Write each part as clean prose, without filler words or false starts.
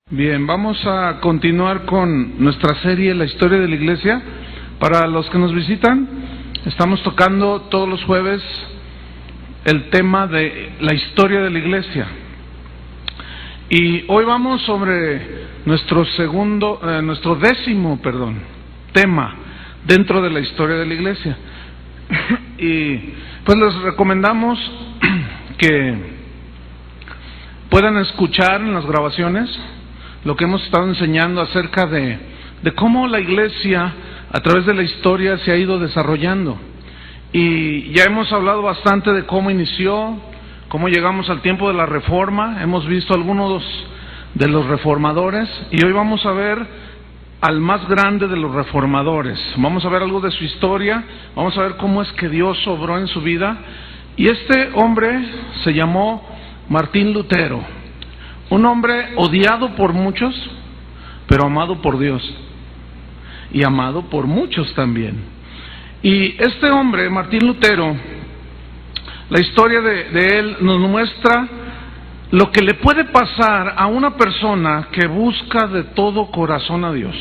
Bien, vamos a continuar con nuestra serie La Historia de la Iglesia. Para los que nos visitan, estamos tocando todos los jueves el tema de la historia de la Iglesia. Y hoy vamos sobre nuestro décimo tema dentro de la historia de la Iglesia. Y pues les recomendamos que puedan escuchar en las grabaciones lo que hemos estado enseñando acerca de cómo la Iglesia a través de la historia se ha ido desarrollando. Y ya hemos hablado bastante de cómo inició, cómo llegamos al tiempo de la Reforma. Hemos visto algunos de los reformadores y hoy vamos a ver al más grande de los reformadores. Vamos a ver algo de su historia, vamos a ver cómo es que Dios obró en su vida. Y este hombre se llamó Martín Lutero, un hombre odiado por muchos, pero amado por Dios y amado por muchos también. Y este hombre, Martín Lutero, la historia de él nos muestra lo que le puede pasar a una persona que busca de todo corazón a Dios.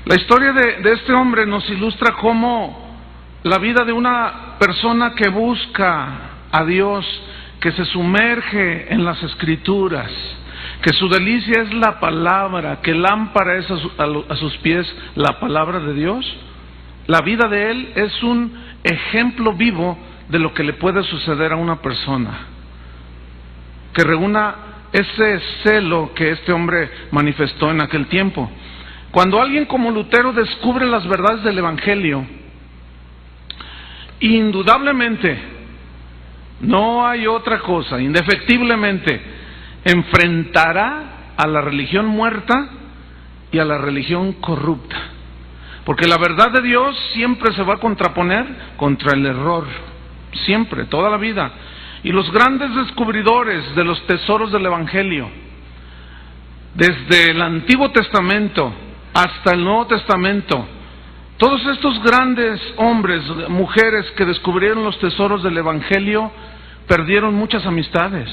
La historia de este hombre nos ilustra cómo la vida de una persona que busca a Dios, que se sumerge en las Escrituras, que su delicia es la palabra, que lámpara es a sus pies la palabra de Dios. La vida de él es un ejemplo vivo de lo que le puede suceder a una persona que reúna ese celo que este hombre manifestó en aquel tiempo. Cuando alguien como Lutero descubre las verdades del Evangelio, indudablemente, no hay otra cosa, indefectiblemente, enfrentará a la religión muerta y a la religión corrupta. Porque la verdad de Dios siempre se va a contraponer contra el error, siempre, toda la vida. Y los grandes descubridores de los tesoros del Evangelio, desde el Antiguo Testamento hasta el Nuevo Testamento, todos estos grandes hombres, mujeres que descubrieron los tesoros del Evangelio, perdieron muchas amistades,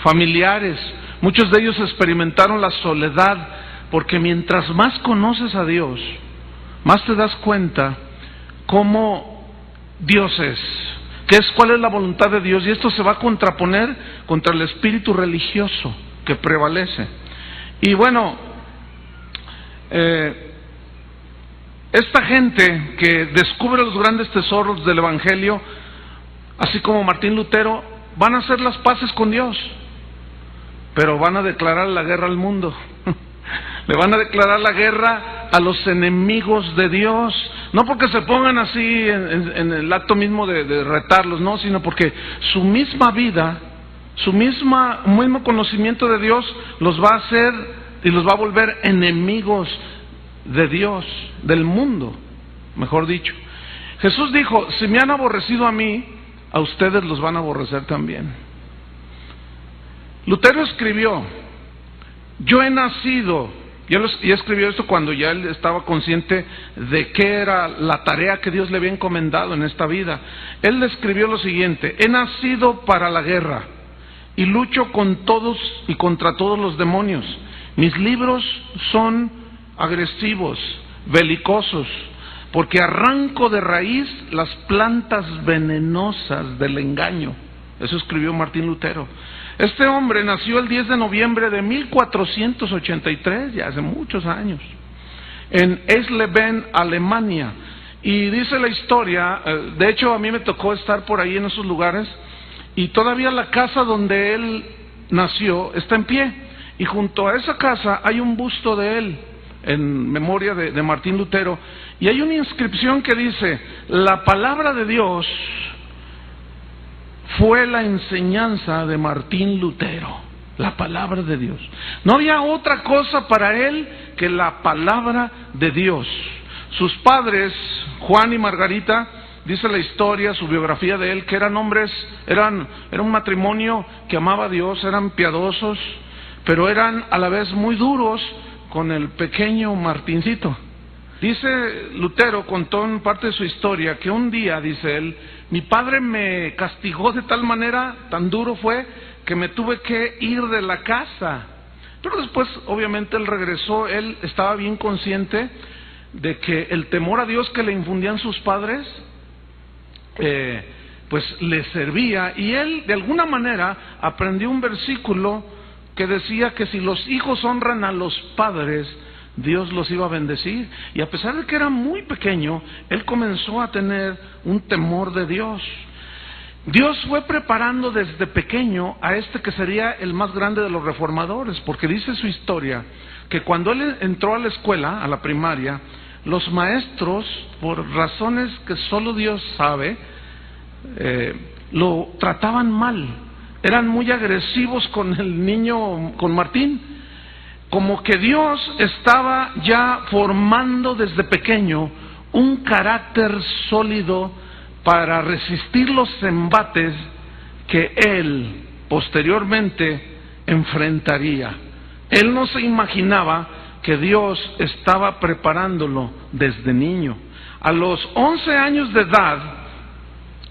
familiares. Muchos de ellos experimentaron la soledad, porque mientras más conoces a Dios, más te das cuenta cómo Dios es, cuál es la voluntad de Dios, y esto se va a contraponer contra el espíritu religioso que prevalece. Y bueno, esta gente que descubre los grandes tesoros del Evangelio, así como Martín Lutero, van a hacer las paces con Dios, pero van a declarar la guerra al mundo. Le van a declarar la guerra a los enemigos de Dios, no porque se pongan así en el acto mismo de retarlos, no, sino porque su misma vida, su mismo conocimiento de Dios los va a hacer y los va a volver enemigos de Dios, del mundo, mejor dicho. Jesús dijo: si me han aborrecido a mí, a ustedes los van a aborrecer también. Lutero escribió: yo he nacido, y escribió esto cuando ya él estaba consciente de qué era la tarea que Dios le había encomendado en esta vida. Él escribió lo siguiente: he nacido para la guerra y lucho con todos y contra todos los demonios. Mis libros son agresivos, belicosos, porque arranco de raíz las plantas venenosas del engaño. Eso escribió Martín Lutero. Este hombre nació el 10 de noviembre de 1483, ya hace muchos años, en Eisleben, Alemania. Y dice la historia, de hecho a mí me tocó estar por ahí en esos lugares, y todavía la casa donde él nació está en pie, y junto a esa casa hay un busto de él, en memoria de Martín Lutero, y hay una inscripción que dice: la palabra de Dios fue la enseñanza de Martín Lutero. La palabra de Dios. No había otra cosa para él que la palabra de Dios. Sus padres, Juan y Margarita, dice la historia, su biografía de él, que eran hombres, era un matrimonio que amaba a Dios, eran piadosos, pero eran a la vez muy duros con el pequeño Martincito. Dice Lutero, contó en parte de su historia, que un día, dice él, mi padre me castigó de tal manera, tan duro fue, que me tuve que ir de la casa. Pero después, obviamente, él regresó. Él estaba bien consciente de que el temor a Dios que le infundían sus padres, pues le servía. Y él, de alguna manera, aprendió un versículo que decía que si los hijos honran a los padres, Dios los iba a bendecir. Y a pesar de que era muy pequeño, él comenzó a tener un temor de Dios. Dios fue preparando desde pequeño a este que sería el más grande de los reformadores, porque dice su historia que cuando él entró a la escuela, a la primaria, los maestros, por razones que solo Dios sabe, lo trataban mal. Eran muy agresivos con el niño, con Martín. Como que Dios estaba ya formando desde pequeño un carácter sólido para resistir los embates que él posteriormente enfrentaría. Él no se imaginaba que Dios estaba preparándolo desde niño. A los 11 años de edad,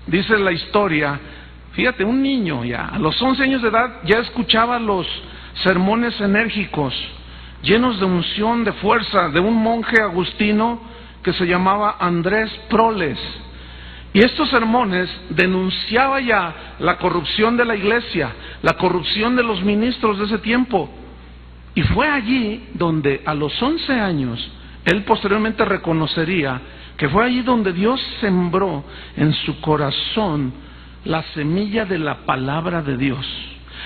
dice la historia, fíjate, un niño ya, a los 11 años de edad ya escuchaba los sermones enérgicos, llenos de unción, de fuerza, de un monje agustino que se llamaba Andrés Proles. Y estos sermones denunciaba ya la corrupción de la iglesia, la corrupción de los ministros de ese tiempo. Y fue allí donde a los 11 años, él posteriormente reconocería que fue allí donde Dios sembró en su corazón la semilla de la palabra de Dios.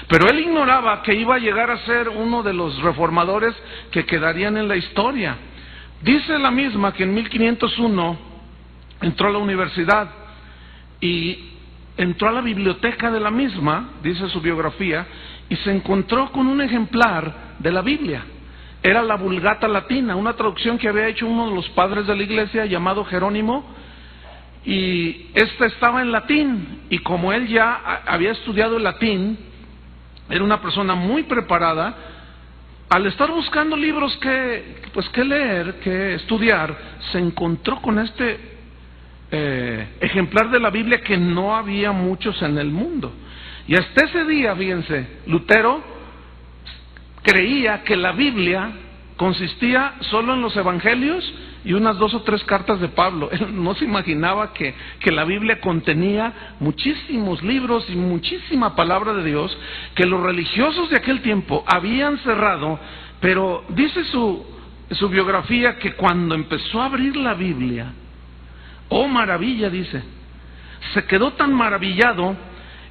Pero él ignoraba que iba a llegar a ser uno de los reformadores que quedarían en la historia. Dice la misma que en 1501 entró a la universidad y entró a la biblioteca de la misma, dice su biografía, y se encontró con un ejemplar de la Biblia. Era la Vulgata Latina, una traducción que había hecho uno de los padres de la iglesia llamado Jerónimo, y esta estaba en latín, y como él ya había estudiado el latín, era una persona muy preparada. Al estar buscando libros que leer, que estudiar, se encontró con este ejemplar de la Biblia que no había muchos en el mundo. Y hasta ese día, fíjense, Lutero creía que la Biblia consistía solo en los evangelios y unas 2 o 3 cartas de Pablo. Él no se imaginaba que la Biblia contenía muchísimos libros y muchísima palabra de Dios que los religiosos de aquel tiempo habían cerrado. Pero dice su biografía que cuando empezó a abrir la Biblia, oh maravilla, dice, se quedó tan maravillado,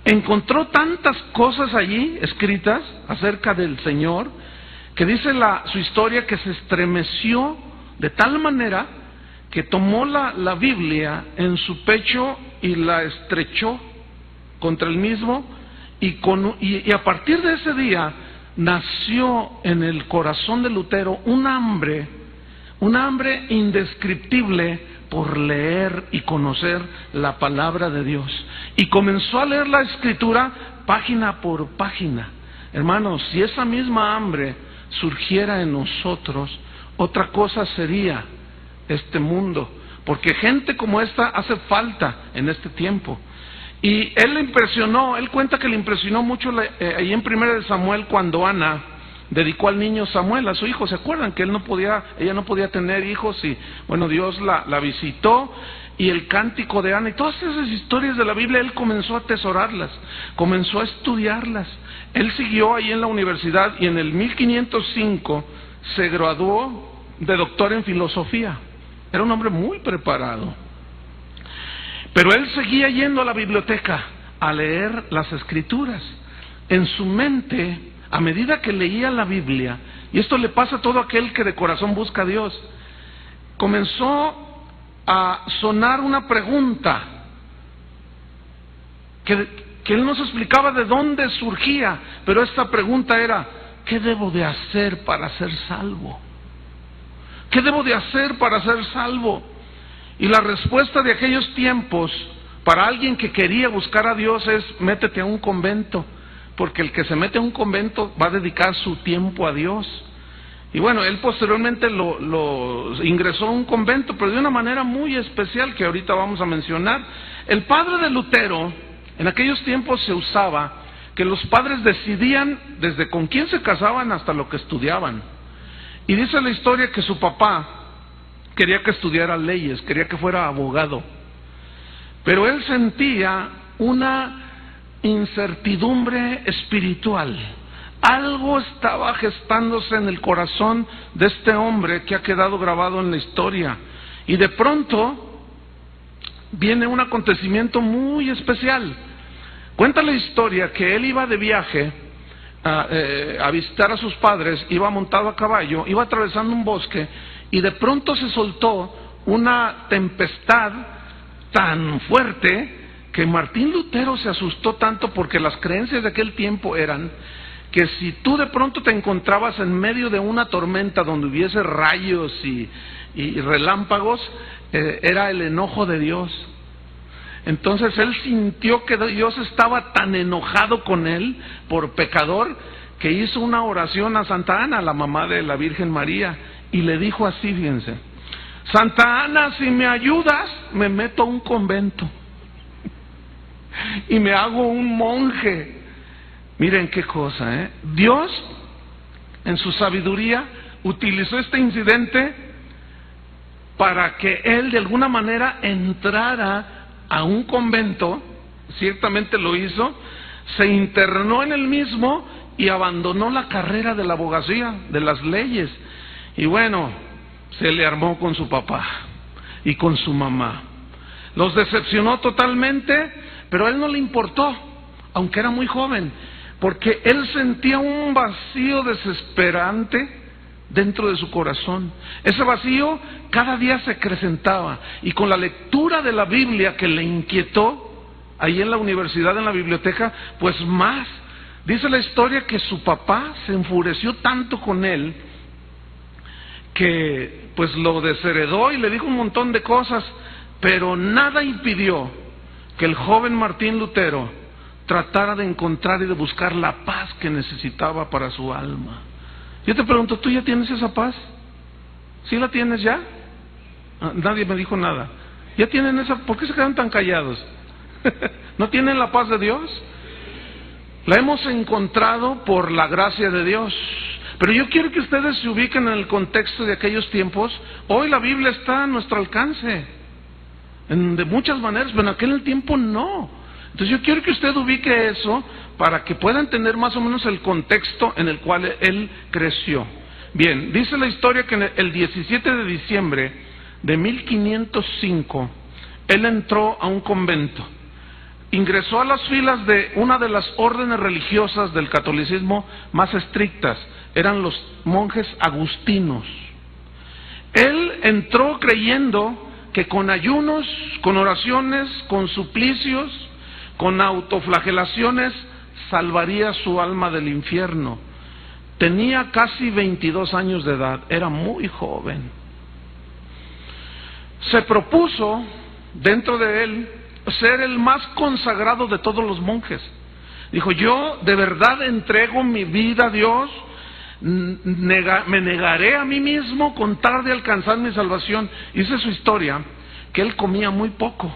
encontró tantas cosas allí escritas acerca del Señor, que dice su historia que se estremeció de tal manera que tomó la Biblia en su pecho y la estrechó contra el mismo, y a partir de ese día nació en el corazón de Lutero un hambre indescriptible por leer y conocer la palabra de Dios. Y comenzó a leer la Escritura página por página. Hermanos, si esa misma hambre surgiera en nosotros, otra cosa sería este mundo, porque gente como esta hace falta en este tiempo. Y él cuenta que le impresionó mucho ahí en 1 Samuel cuando Ana dedicó al niño Samuel, a su hijo. ¿Se acuerdan que ella no podía tener hijos? Y bueno, Dios la visitó, y el cántico de Ana y todas esas historias de la Biblia, él comenzó a atesorarlas, comenzó a estudiarlas. Él siguió ahí en la universidad y en el 1505 se graduó de doctor en filosofía. Era un hombre muy preparado. Pero él seguía yendo a la biblioteca a leer las Escrituras. En su mente, a medida que leía la Biblia, y esto le pasa a todo aquel que de corazón busca a Dios, comenzó a sonar una pregunta que él no se explicaba de dónde surgía, pero esta pregunta era: ¿qué debo de hacer para ser salvo? ¿Qué debo de hacer para ser salvo? Y la respuesta de aquellos tiempos para alguien que quería buscar a Dios es: métete a un convento, porque el que se mete a un convento va a dedicar su tiempo a Dios. Y bueno, él posteriormente lo ingresó a un convento, pero de una manera muy especial que ahorita vamos a mencionar. El padre de Lutero, en aquellos tiempos se usaba que los padres decidían desde con quién se casaban hasta lo que estudiaban. Y dice la historia que su papá quería que estudiara leyes, quería que fuera abogado, pero él sentía una incertidumbre espiritual. Algo estaba gestándose en el corazón de este hombre que ha quedado grabado en la historia. Y de pronto viene un acontecimiento muy especial. Cuenta la historia que él iba de viaje a visitar a sus padres, iba montado a caballo, iba atravesando un bosque y de pronto se soltó una tempestad tan fuerte que Martín Lutero se asustó tanto, porque las creencias de aquel tiempo eran que si tú de pronto te encontrabas en medio de una tormenta donde hubiese rayos y relámpagos, era el enojo de Dios. Entonces él sintió que Dios estaba tan enojado con él por pecador que hizo una oración a Santa Ana, la mamá de la Virgen María, y le dijo así, fíjense: Santa Ana, si me ayudas, me meto a un convento y me hago un monje. Miren qué cosa, Dios, en su sabiduría, utilizó este incidente para que él de alguna manera entrara a un convento. Ciertamente lo hizo, se internó en el mismo y abandonó la carrera de la abogacía, de las leyes. Y bueno, se le armó con su papá y con su mamá. Los decepcionó totalmente, pero a él no le importó, aunque era muy joven, porque él sentía un vacío desesperante dentro de su corazón. Ese vacío cada día se acrecentaba, y con la lectura de la Biblia que le inquietó ahí en la universidad, en la biblioteca, pues más. Dice la historia que su papá se enfureció tanto con él que pues lo desheredó y le dijo un montón de cosas, pero nada impidió que el joven Martín Lutero tratara de encontrar y de buscar la paz que necesitaba para su alma. Yo te pregunto, ¿tú ya tienes esa paz? ¿Sí la tienes ya? Nadie me dijo nada. ¿Ya tienen esa? ¿Por qué se quedan tan callados? ¿No tienen la paz de Dios? La hemos encontrado por la gracia de Dios. Pero yo quiero que ustedes se ubiquen en el contexto de aquellos tiempos. Hoy la Biblia está a nuestro alcance, de muchas maneras, pero en aquel tiempo no. Entonces yo quiero que usted ubique eso para que puedan entender más o menos el contexto en el cual él creció. Bien, dice la historia que el 17 de diciembre de 1505, él entró a un convento. Ingresó a las filas de una de las órdenes religiosas del catolicismo más estrictas. Eran los monjes agustinos. Él entró creyendo que con ayunos, con oraciones, con suplicios, con autoflagelaciones, salvaría su alma del infierno. Tenía casi 22 años de edad, era muy joven. Se propuso dentro de él ser el más consagrado de todos los monjes. Dijo: yo de verdad entrego mi vida a Dios, me negaré a mí mismo con tal de alcanzar mi salvación. Dice su historia que él comía muy poco,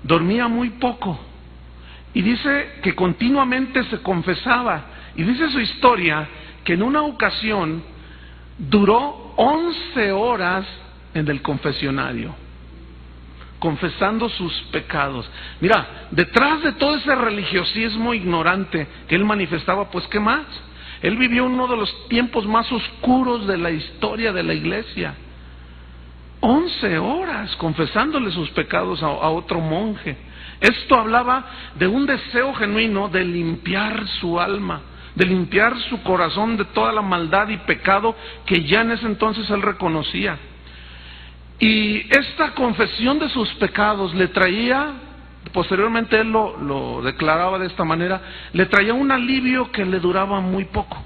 dormía muy poco, y dice que continuamente se confesaba. Y dice su historia que en una ocasión duró 11 horas en el confesionario, confesando sus pecados. Mira, detrás de todo ese religiosismo ignorante que él manifestaba, pues ¿qué más? Él vivió uno de los tiempos más oscuros de la historia de la iglesia. 11 horas confesándole sus pecados a otro monje. Esto hablaba de un deseo genuino de limpiar su alma, de limpiar su corazón de toda la maldad y pecado que ya en ese entonces él reconocía. Y esta confesión de sus pecados le traía, posteriormente él lo declaraba de esta manera, le traía un alivio que le duraba muy poco,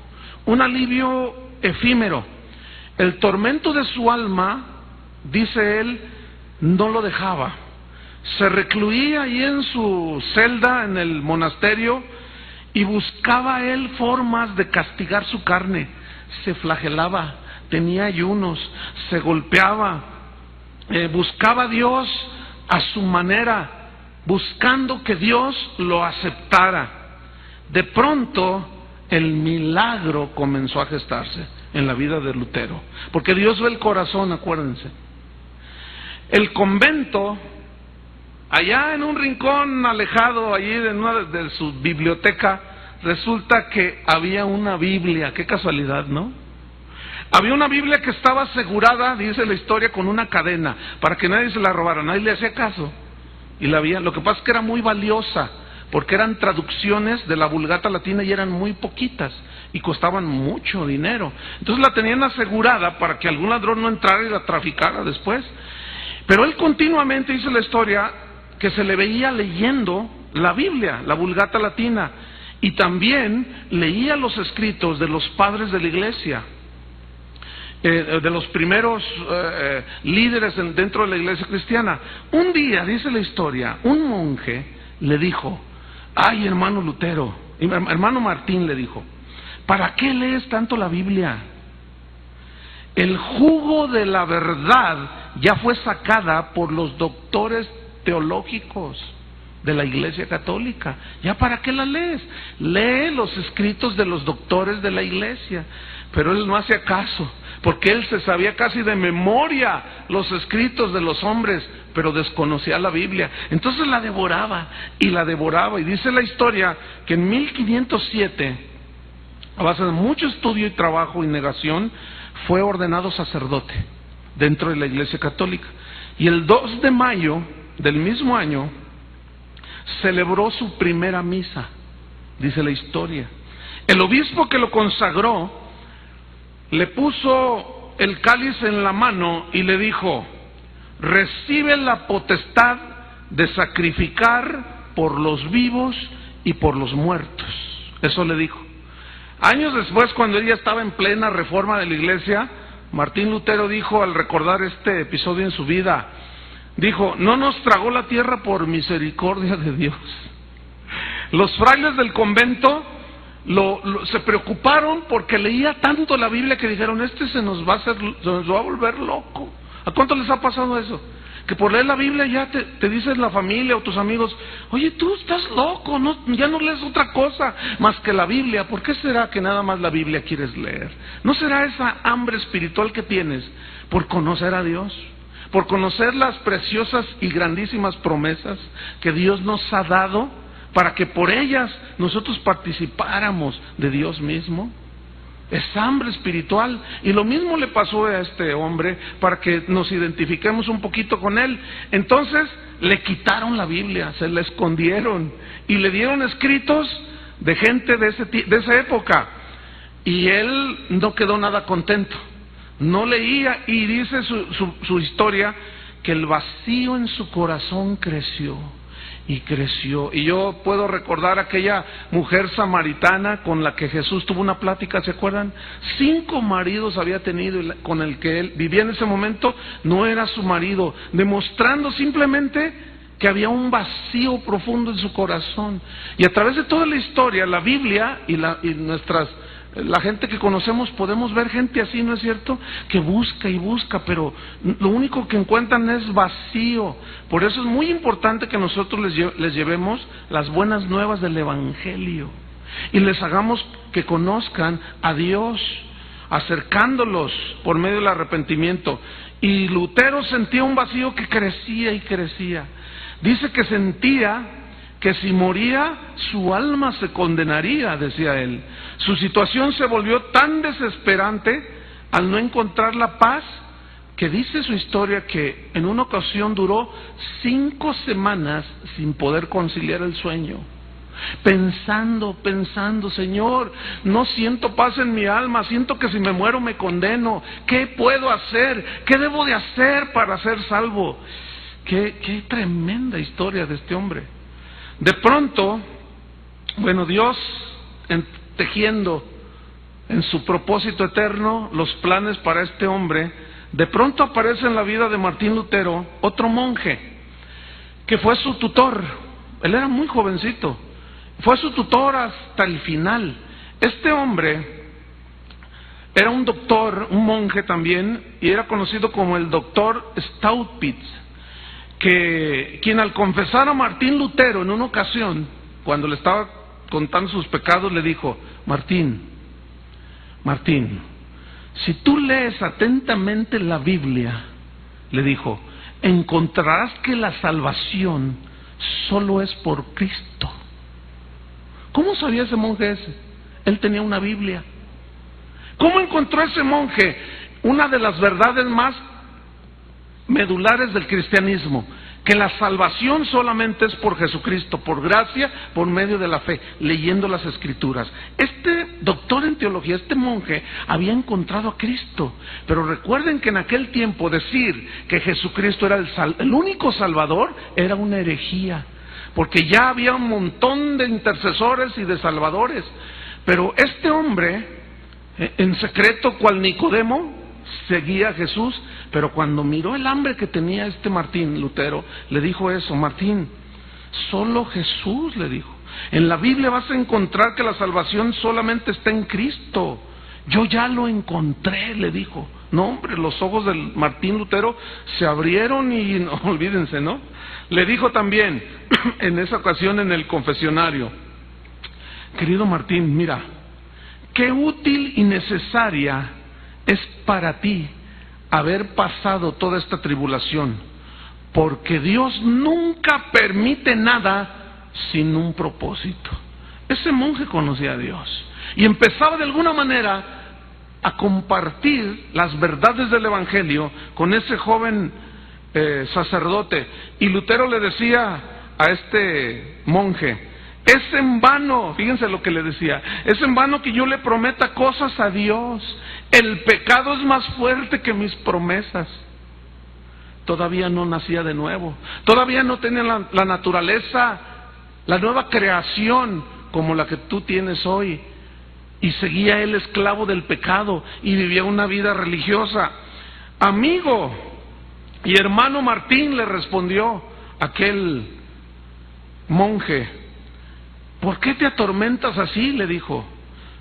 un alivio efímero. El tormento de su alma, dice él, no lo dejaba. Se recluía ahí en su celda, en el monasterio, y buscaba él formas de castigar su carne. Se flagelaba, tenía ayunos, se golpeaba, buscaba a Dios a su manera, buscando que Dios lo aceptara. de pronto el milagro comenzó a gestarse en la vida de Lutero, porque Dios ve el corazón, acuérdense. El convento, allá en un rincón alejado, allí en una de su biblioteca, resulta que había una Biblia. Qué casualidad, ¿no? Había una Biblia que estaba asegurada, dice la historia, con una cadena, para que nadie se la robara. Nadie le hacía caso. Y la había. Lo que pasa es que era muy valiosa, porque eran traducciones de la Vulgata latina y eran muy poquitas y costaban mucho dinero. Entonces la tenían asegurada para que algún ladrón no entrara y la traficara después. Pero él continuamente, dice la historia, que se le veía leyendo la Biblia, la Vulgata latina, y también leía los escritos de los padres de la iglesia, de los primeros líderes dentro de la iglesia cristiana. Un día, dice la historia, un monje le dijo: ay, hermano Lutero, hermano Martín, le dijo, ¿para qué lees tanto la Biblia? El jugo de la verdad ya fue sacada por los doctores teológicos de la Iglesia Católica. ¿Ya para qué la lees? Lee los escritos de los doctores de la Iglesia. Pero él no hacía caso, porque él se sabía casi de memoria los escritos de los hombres, pero desconocía la Biblia. Entonces la devoraba, y dice la historia que en 1507, a base de mucho estudio y trabajo y negación, fue ordenado sacerdote dentro de la Iglesia Católica. Y el 2 de mayo del mismo año celebró su primera misa, dice la historia. El obispo que lo consagró le puso el cáliz en la mano y le dijo: recibe la potestad de sacrificar por los vivos y por los muertos. Eso le dijo. Años después, cuando ella estaba en plena reforma de la iglesia, Martín Lutero dijo, al recordar este episodio en su vida, dijo: no nos tragó la tierra por misericordia de Dios. Los frailes del convento se preocuparon porque leía tanto la Biblia que dijeron: se nos va a volver loco. ¿A cuánto les ha pasado eso? Que por leer la Biblia ya te dicen la familia o tus amigos: oye, tú estás loco, ya no lees otra cosa más que la Biblia. ¿Por qué será que nada más la Biblia quieres leer? ¿No será esa hambre espiritual que tienes por conocer a Dios? Por conocer las preciosas y grandísimas promesas que Dios nos ha dado para que por ellas nosotros participáramos de Dios mismo. Es hambre espiritual. Y lo mismo le pasó a este hombre, para que nos identifiquemos un poquito con él. Entonces le quitaron la Biblia, se la escondieron y le dieron escritos de gente de esa época. Y él no quedó nada contento, no leía, y dice su historia que el vacío en su corazón creció y creció. Y yo puedo recordar aquella mujer samaritana con la que Jesús tuvo una plática, ¿se acuerdan? 5 maridos había tenido, y con el que él vivía en ese momento no era su marido, demostrando simplemente que había un vacío profundo en su corazón. Y a través de toda la historia, la Biblia y la gente que conocemos, podemos ver gente así, ¿no es cierto? Que busca y busca, pero lo único que encuentran es vacío. Por eso es muy importante que nosotros les llevemos las buenas nuevas del Evangelio y les hagamos que conozcan a Dios, acercándolos por medio del arrepentimiento. Y Lutero sentía un vacío que crecía y crecía. Dice que sentía que si moría su alma se condenaría, decía él. Su situación se volvió tan desesperante al no encontrar la paz, que dice su historia que en una ocasión duró 5 semanas sin poder conciliar el sueño, pensando: Señor, no siento paz en mi alma, siento que si me muero me condeno. ¿Qué puedo hacer? ¿Qué debo de hacer para ser salvo? Qué tremenda historia de este hombre. De pronto, Dios, tejiendo en su propósito eterno los planes para este hombre, de pronto aparece en la vida de Martín Lutero otro monje que fue su tutor. Él era muy jovencito, fue su tutor hasta el final. Este hombre era un doctor, un monje también, y era conocido como el doctor Staupitz, quien al confesar a Martín Lutero en una ocasión, cuando le estaba contando sus pecados, le dijo: Martín, si tú lees atentamente la Biblia, le dijo, encontrarás que la salvación solo es por Cristo. ¿Cómo sabía ese monje ese? Él tenía una Biblia. ¿Cómo encontró ese monje una de las verdades más medulares del cristianismo? Que la salvación solamente es por Jesucristo, por gracia, por medio de la fe, leyendo las Escrituras. Este doctor en teología, este monje, había encontrado a Cristo. Pero recuerden que en aquel tiempo decir que Jesucristo era el único Salvador era una herejía, porque ya había un montón de intercesores y de salvadores. Pero este hombre, en secreto, cual Nicodemo, seguía a Jesús. Pero cuando miró el hambre que tenía este Martín Lutero, le dijo eso: Martín, solo Jesús, le dijo. En la Biblia vas a encontrar que la salvación solamente está en Cristo. Yo ya lo encontré, le dijo. No, hombre, los ojos del Martín Lutero se abrieron y no, olvídense, ¿no? Le dijo también, en esa ocasión en el confesionario: querido Martín, mira, qué útil y necesaria es para ti haber pasado toda esta tribulación, porque Dios nunca permite nada sin un propósito. Ese monje conocía a Dios y empezaba de alguna manera a compartir las verdades del Evangelio con ese joven sacerdote. Y Lutero le decía a este monje: es en vano, fíjense lo que le decía, es en vano que yo le prometa cosas a Dios. El pecado es más fuerte que mis promesas. Todavía no nacía de nuevo, todavía no tenía la naturaleza, la nueva creación como la que tú tienes hoy. Y seguía él esclavo del pecado y vivía una vida religiosa. Amigo y hermano Martín, le respondió aquel monje, ¿por qué te atormentas así?, le dijo.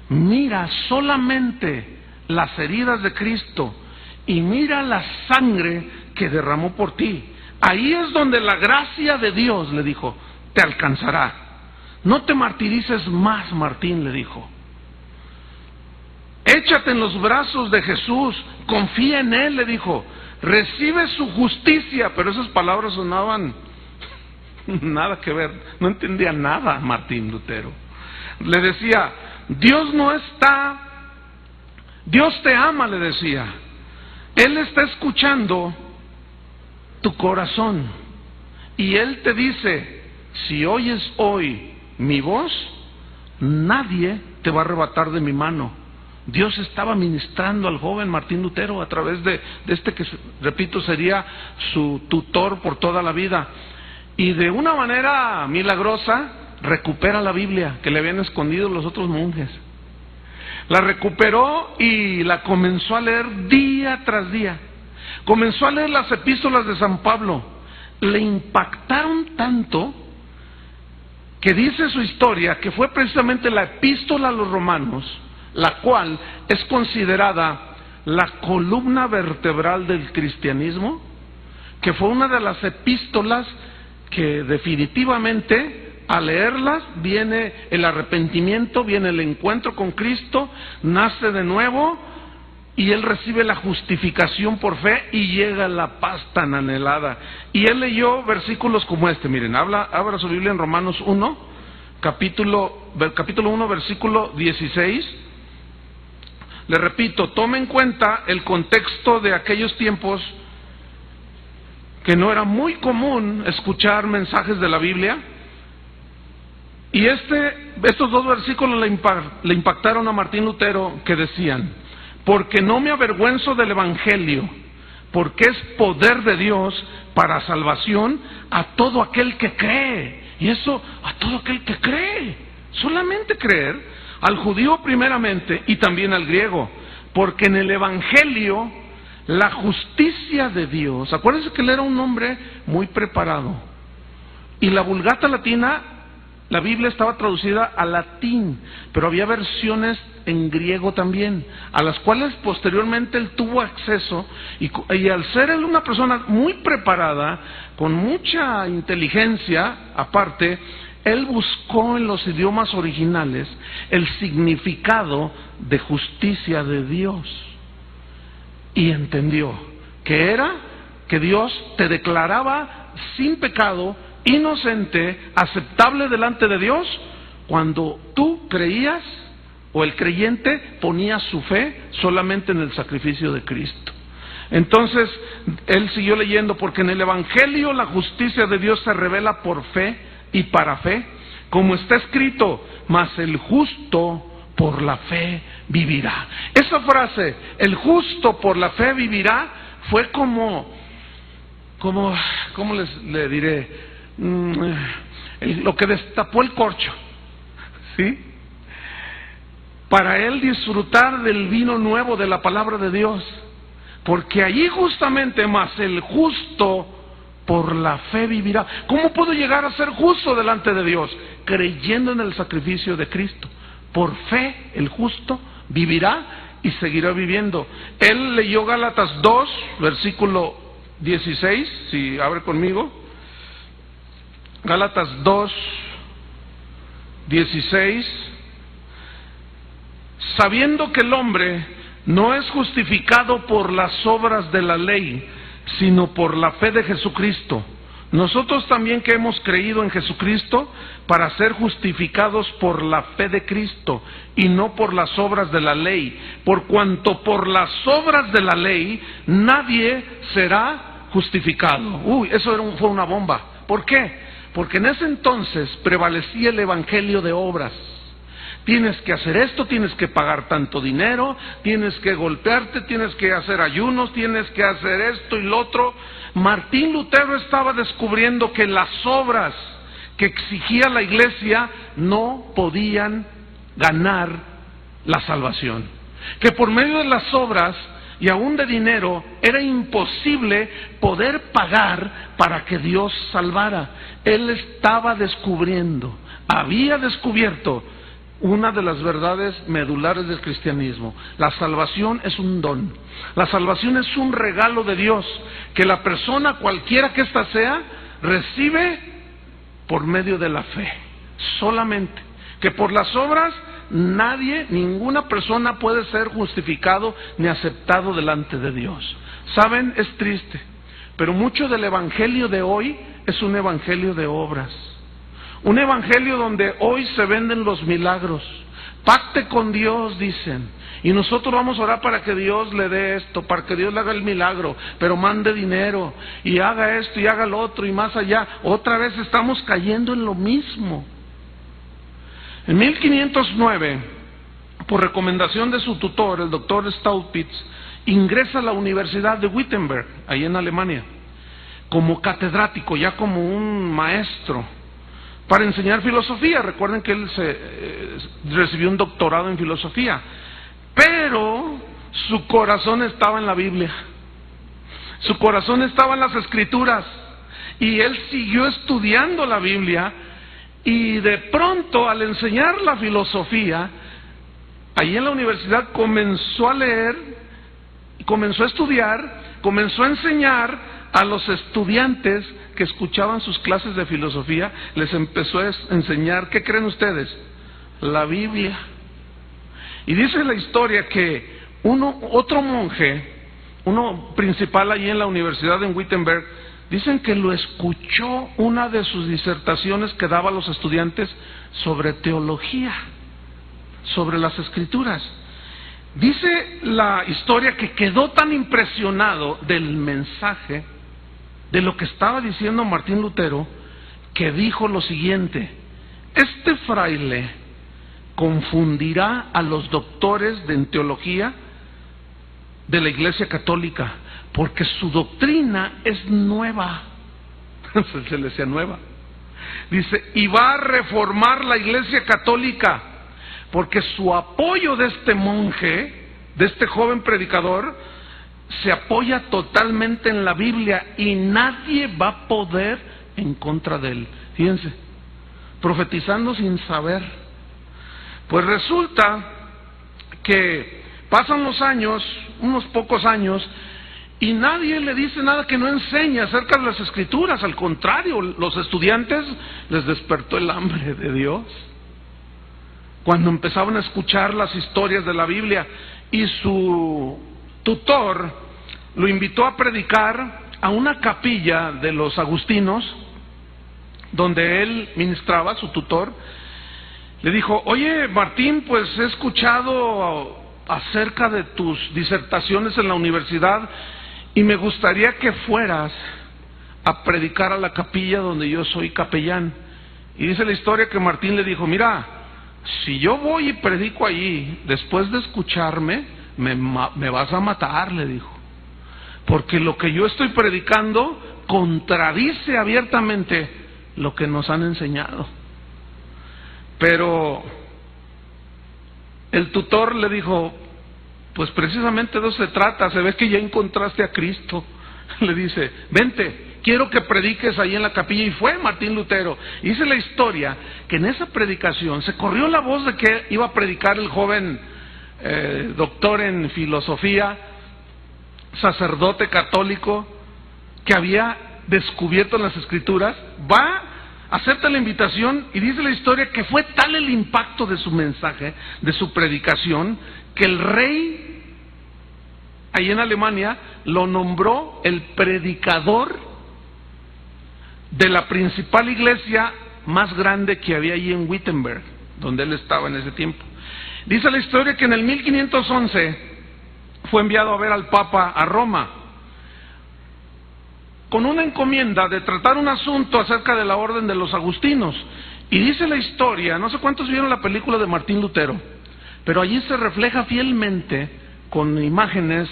Mira solamente las heridas de Cristo y mira la sangre que derramó por ti. Ahí es donde la gracia de Dios, le dijo, te alcanzará. No te martirices más, Martín, le dijo. Échate en los brazos de Jesús, confía en Él, le dijo. Recibe su justicia. Pero esas palabras sonaban nada que ver, no entendía nada Martín Lutero. Le decía: Dios no está, Dios te ama, le decía. Él está escuchando tu corazón y Él te dice: si oyes hoy mi voz, nadie te va a arrebatar de mi mano. Dios estaba ministrando al joven Martín Lutero a través de este que, repito, sería su tutor por toda la vida. Y de una manera milagrosa recupera la Biblia que le habían escondido los otros monjes. La recuperó y la comenzó a leer día tras día. Comenzó a leer las epístolas de San Pablo. Le impactaron tanto que dice su historia que fue precisamente la epístola a los romanos, la cual es considerada la columna vertebral del cristianismo, que fue una de las epístolas que definitivamente al leerlas viene el arrepentimiento, viene el encuentro con Cristo, nace de nuevo y él recibe la justificación por fe y llega a la paz tan anhelada. Y él leyó versículos como este, miren, abra su Biblia en Romanos 1, capítulo 1, versículo 16. Le repito, tome en cuenta el contexto de aquellos tiempos que no era muy común escuchar mensajes de la Biblia. Y estos dos versículos le impactaron a Martín Lutero, que decían: porque no me avergüenzo del Evangelio, porque es poder de Dios para salvación a todo aquel que cree. Y eso, a todo aquel que cree, solamente creer, al judío primeramente y también al griego, porque en el Evangelio la justicia de Dios, acuérdense que él era un hombre muy preparado, y la Vulgata latina, la Biblia estaba traducida al latín, pero había versiones en griego también, a las cuales posteriormente él tuvo acceso, y al ser él una persona muy preparada, con mucha inteligencia aparte, él buscó en los idiomas originales el significado de justicia de Dios y entendió que era que Dios te declaraba sin pecado, inocente, aceptable delante de Dios, cuando tú creías o el creyente ponía su fe solamente en el sacrificio de Cristo. Entonces, él siguió leyendo, porque en el Evangelio la justicia de Dios se revela por fe y para fe, como está escrito, mas el justo por la fe vivirá. Esa frase, el justo por la fe vivirá, fue ¿cómo le diré? Lo que destapó el corcho, ¿sí? Para él disfrutar del vino nuevo de la palabra de Dios. Porque allí justamente, más el justo por la fe vivirá. ¿Cómo puedo llegar a ser justo delante de Dios? Creyendo en el sacrificio de Cristo. Por fe el justo vivirá y seguirá viviendo. Él leyó Gálatas 2, versículo 16, si abre conmigo. Gálatas 2, 16. Sabiendo que el hombre no es justificado por las obras de la ley, sino por la fe de Jesucristo. Nosotros también que hemos creído en Jesucristo, para ser justificados por la fe de Cristo, y no por las obras de la ley, por cuanto por las obras de la ley nadie será justificado. Eso fue una bomba. ¿Por qué? Porque en ese entonces prevalecía el evangelio de obras. Tienes que hacer esto, tienes que pagar tanto dinero, tienes que golpearte, tienes que hacer ayunos, tienes que hacer esto y lo otro. Martín Lutero estaba descubriendo que las obras que exigía la iglesia no podían ganar la salvación. Que por medio de las obras y aún de dinero era imposible poder pagar para que Dios salvara. Él estaba descubriendo, había descubierto una de las verdades medulares del cristianismo. La salvación es un don. La salvación es un regalo de Dios que la persona, cualquiera que ésta sea, recibe por medio de la fe. Solamente. Que por las obras nadie, ninguna persona puede ser justificado ni aceptado delante de Dios. ¿Saben? Es triste, pero mucho del evangelio de hoy es un evangelio de obras. Un evangelio donde hoy se venden los milagros. Pacte con Dios, dicen. Y nosotros vamos a orar para que Dios le dé esto, para que Dios le haga el milagro, pero mande dinero, y haga esto, y haga lo otro, y más allá. Otra vez estamos cayendo en lo mismo. En 1509, por recomendación de su tutor, el doctor Staupitz, ingresa a la Universidad de Wittenberg, ahí en Alemania, como catedrático, ya como un maestro, para enseñar filosofía. Recuerden que él recibió un doctorado en filosofía, pero su corazón estaba en la Biblia, su corazón estaba en las Escrituras, y él siguió estudiando la Biblia, y de pronto, al enseñar la filosofía, allí en la universidad comenzó a leer, comenzó a estudiar, comenzó a enseñar a los estudiantes que escuchaban sus clases de filosofía. Les empezó a enseñar, ¿qué creen ustedes? La Biblia. Y dice la historia que otro monje, uno principal allí en la universidad en Wittenberg, dicen que lo escuchó una de sus disertaciones que daba a los estudiantes sobre teología, sobre las Escrituras. Dice la historia que quedó tan impresionado del mensaje, de lo que estaba diciendo Martín Lutero, que dijo lo siguiente: este fraile confundirá a los doctores en teología de la Iglesia Católica, porque su doctrina es nueva. Se le decía nueva. Dice, y va a reformar la Iglesia Católica, porque su apoyo de este monje, de este joven predicador, se apoya totalmente en la Biblia y nadie va a poder en contra de él. Fíjense, profetizando sin saber. Pues resulta que pasan los años, unos pocos años, y nadie le dice nada que no enseñe acerca de las Escrituras. Al contrario, los estudiantes les despertó el hambre de Dios cuando empezaban a escuchar las historias de la Biblia, y su tutor lo invitó a predicar a una capilla de los agustinos donde él ministraba. Su tutor le dijo: oye, Martín, pues he escuchado acerca de tus disertaciones en la universidad y me gustaría que fueras a predicar a la capilla donde yo soy capellán. Y dice la historia que Martín le dijo: mira, si yo voy y predico allí, después de escucharme, me vas a matar, le dijo, porque lo que yo estoy predicando contradice abiertamente lo que nos han enseñado. Pero el tutor le dijo: pues precisamente de eso se trata, se ve que ya encontraste a Cristo. Le dice: vente, quiero que prediques ahí en la capilla. Y fue Martín Lutero. Y dice la historia que en esa predicación se corrió la voz de que iba a predicar el joven doctor en filosofía, sacerdote católico, que había descubierto en las Escrituras. Va, acepta la invitación, y dice la historia que fue tal el impacto de su mensaje, de su predicación, que el rey ahí en Alemania lo nombró el predicador de la principal iglesia más grande que había allí en Wittenberg, donde él estaba en ese tiempo. Dice la historia que en el 1511 fue enviado a ver al Papa a Roma con una encomienda de tratar un asunto acerca de la orden de los agustinos. Y dice la historia, no sé cuántos vieron la película de Martín Lutero, pero allí se refleja fielmente con imágenes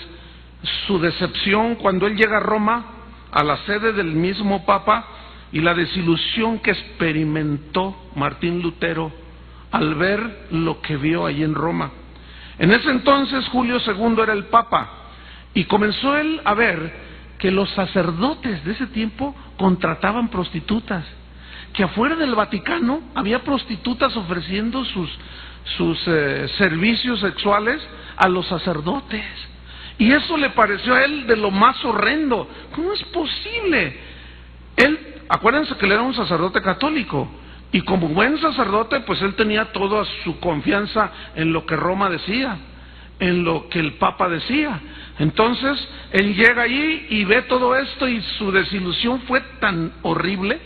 su decepción cuando él llega a Roma, a la sede del mismo Papa, y la desilusión que experimentó Martín Lutero al ver lo que vio allí en Roma. En ese entonces Julio II era el Papa, y comenzó él a ver que los sacerdotes de ese tiempo contrataban prostitutas, que afuera del Vaticano había prostitutas ofreciendo sus servicios sexuales a los sacerdotes. Y eso le pareció a él de lo más horrendo. ¿Cómo es posible? Él, acuérdense que él era un sacerdote católico, y como buen sacerdote, pues él tenía toda su confianza en lo que Roma decía, en lo que el Papa decía. Entonces, él llega allí y ve todo esto, y su desilusión fue tan horrible.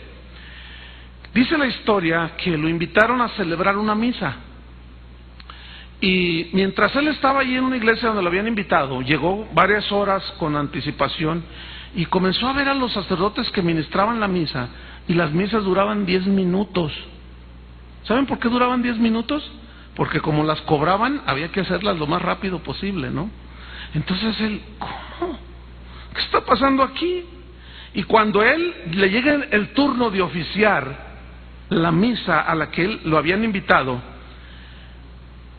Dice la historia que lo invitaron a celebrar una misa, y mientras él estaba allí en una iglesia donde lo habían invitado, llegó varias horas con anticipación y comenzó a ver a los sacerdotes que ministraban la misa, y las misas duraban 10 minutos. ¿Saben por qué duraban 10 minutos? Porque como las cobraban, había que hacerlas lo más rápido posible, ¿no? Entonces él, ¿cómo? ¿Qué está pasando aquí? Y cuando él le llega el turno de oficiar la misa a la que él lo habían invitado,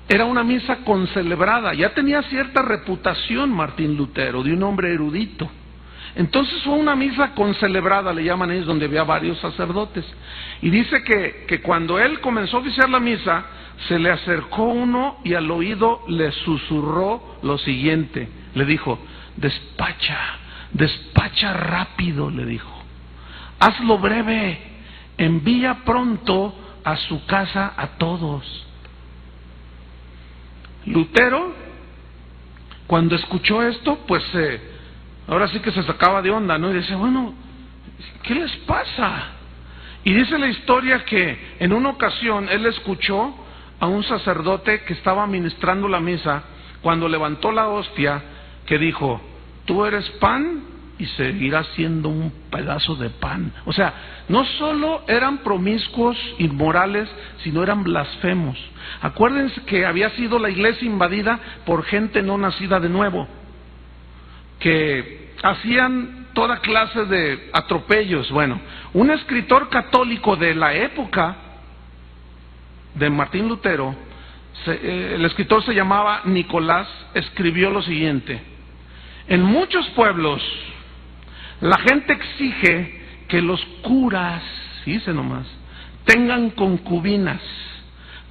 era una misa concelebrada. Ya tenía cierta reputación Martín Lutero de un hombre erudito. Entonces fue una misa concelebrada, le llaman ellos, donde había varios sacerdotes. Y dice que cuando él comenzó a oficiar la misa, se le acercó uno y al oído le susurró lo siguiente. Le dijo: despacha rápido, le dijo. Hazlo breve, envía pronto a su casa a todos. Lutero, cuando escuchó esto, pues ahora sí que se sacaba de onda, ¿no? Y dice: bueno, ¿qué les pasa? Y dice la historia que en una ocasión él escuchó a un sacerdote que estaba ministrando la misa, cuando levantó la hostia, que dijo: tú eres pan y seguirás siendo un pedazo de pan. O sea, no solo eran promiscuos, inmorales, sino eran blasfemos. Acuérdense que había sido la iglesia invadida por gente no nacida de nuevo, que hacían toda clase de atropellos. Bueno, un escritor católico de la época de Martín Lutero, el escritor se llamaba Nicolás, escribió lo siguiente: en muchos pueblos la gente exige que los curas, fíjense nomás, tengan concubinas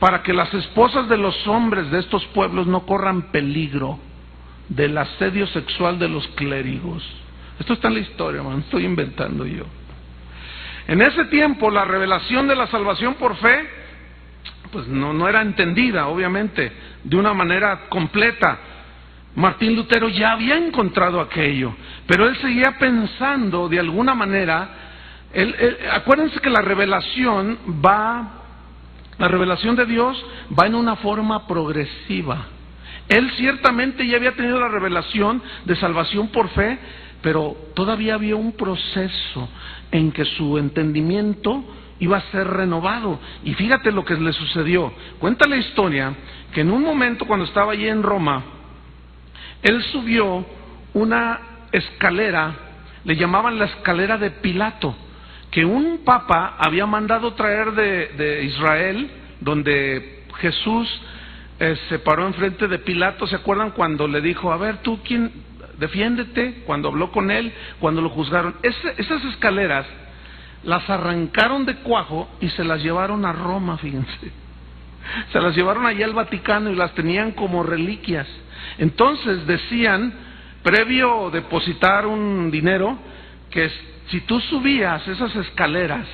para que las esposas de los hombres de estos pueblos no corran peligro. del asedio sexual de los clérigos. Esto está en la historia, hermano, estoy inventando yo. En ese tiempo la revelación de la salvación por fe pues no era entendida, obviamente, de una manera completa. Martín Lutero ya había encontrado aquello, pero él seguía pensando de alguna manera. Acuérdense que la revelación de Dios va en una forma progresiva. Él ciertamente ya había tenido la revelación de salvación por fe, pero todavía había un proceso en que su entendimiento iba a ser renovado. Y fíjate lo que le sucedió. Cuenta la historia que en un momento, cuando estaba allí en Roma, él subió una escalera, le llamaban la escalera de Pilato, que un papa había mandado traer de Israel, donde Jesús se paró enfrente de Pilato. ¿Se acuerdan cuando le dijo, a ver, tú quién, defiéndete? Cuando habló con él, cuando lo juzgaron. Esas escaleras las arrancaron de cuajo y se las llevaron a Roma, fíjense. Se las llevaron allá al Vaticano y las tenían como reliquias. Entonces decían, previo depositar un dinero, que si tú subías esas escaleras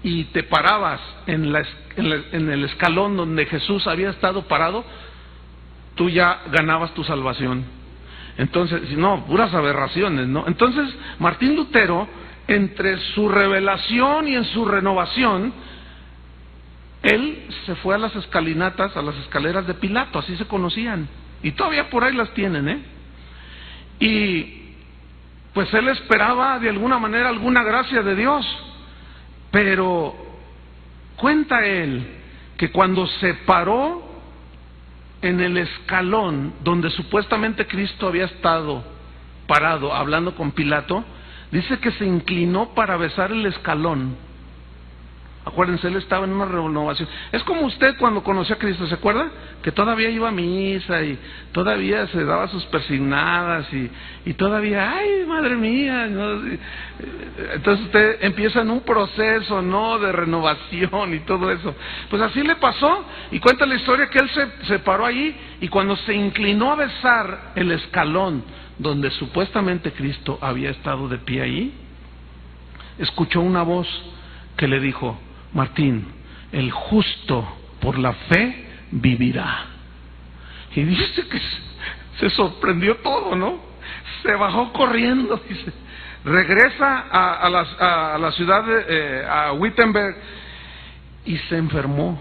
y te parabas en el escalón donde Jesús había estado parado, tú ya ganabas tu salvación. Entonces, no, puras aberraciones, ¿no? Entonces, Martín Lutero, entre su revelación y en su renovación, él se fue a las escalinatas, a las escaleras de Pilato, así se conocían, y todavía por ahí las tienen, y pues él esperaba de alguna manera alguna gracia de Dios, pero cuenta él que cuando se paró en el escalón donde supuestamente Cristo había estado parado hablando con Pilato, dice que se inclinó para besar el escalón. Acuérdense, él estaba en una renovación. Es como usted cuando conoció a Cristo, ¿se acuerda? Que todavía iba a misa y todavía se daba sus persignadas y todavía, ¡ay, madre mía! ¿No? Entonces usted empieza en un proceso, ¿no?, de renovación y todo eso. Pues así le pasó, y cuenta la historia que él se paró allí, y cuando se inclinó a besar el escalón donde supuestamente Cristo había estado de pie allí, escuchó una voz que le dijo, Martín, el justo por la fe vivirá. Y dice que se sorprendió todo, ¿no? Se bajó corriendo, dice, regresa a la ciudad a Wittenberg, y se enfermó.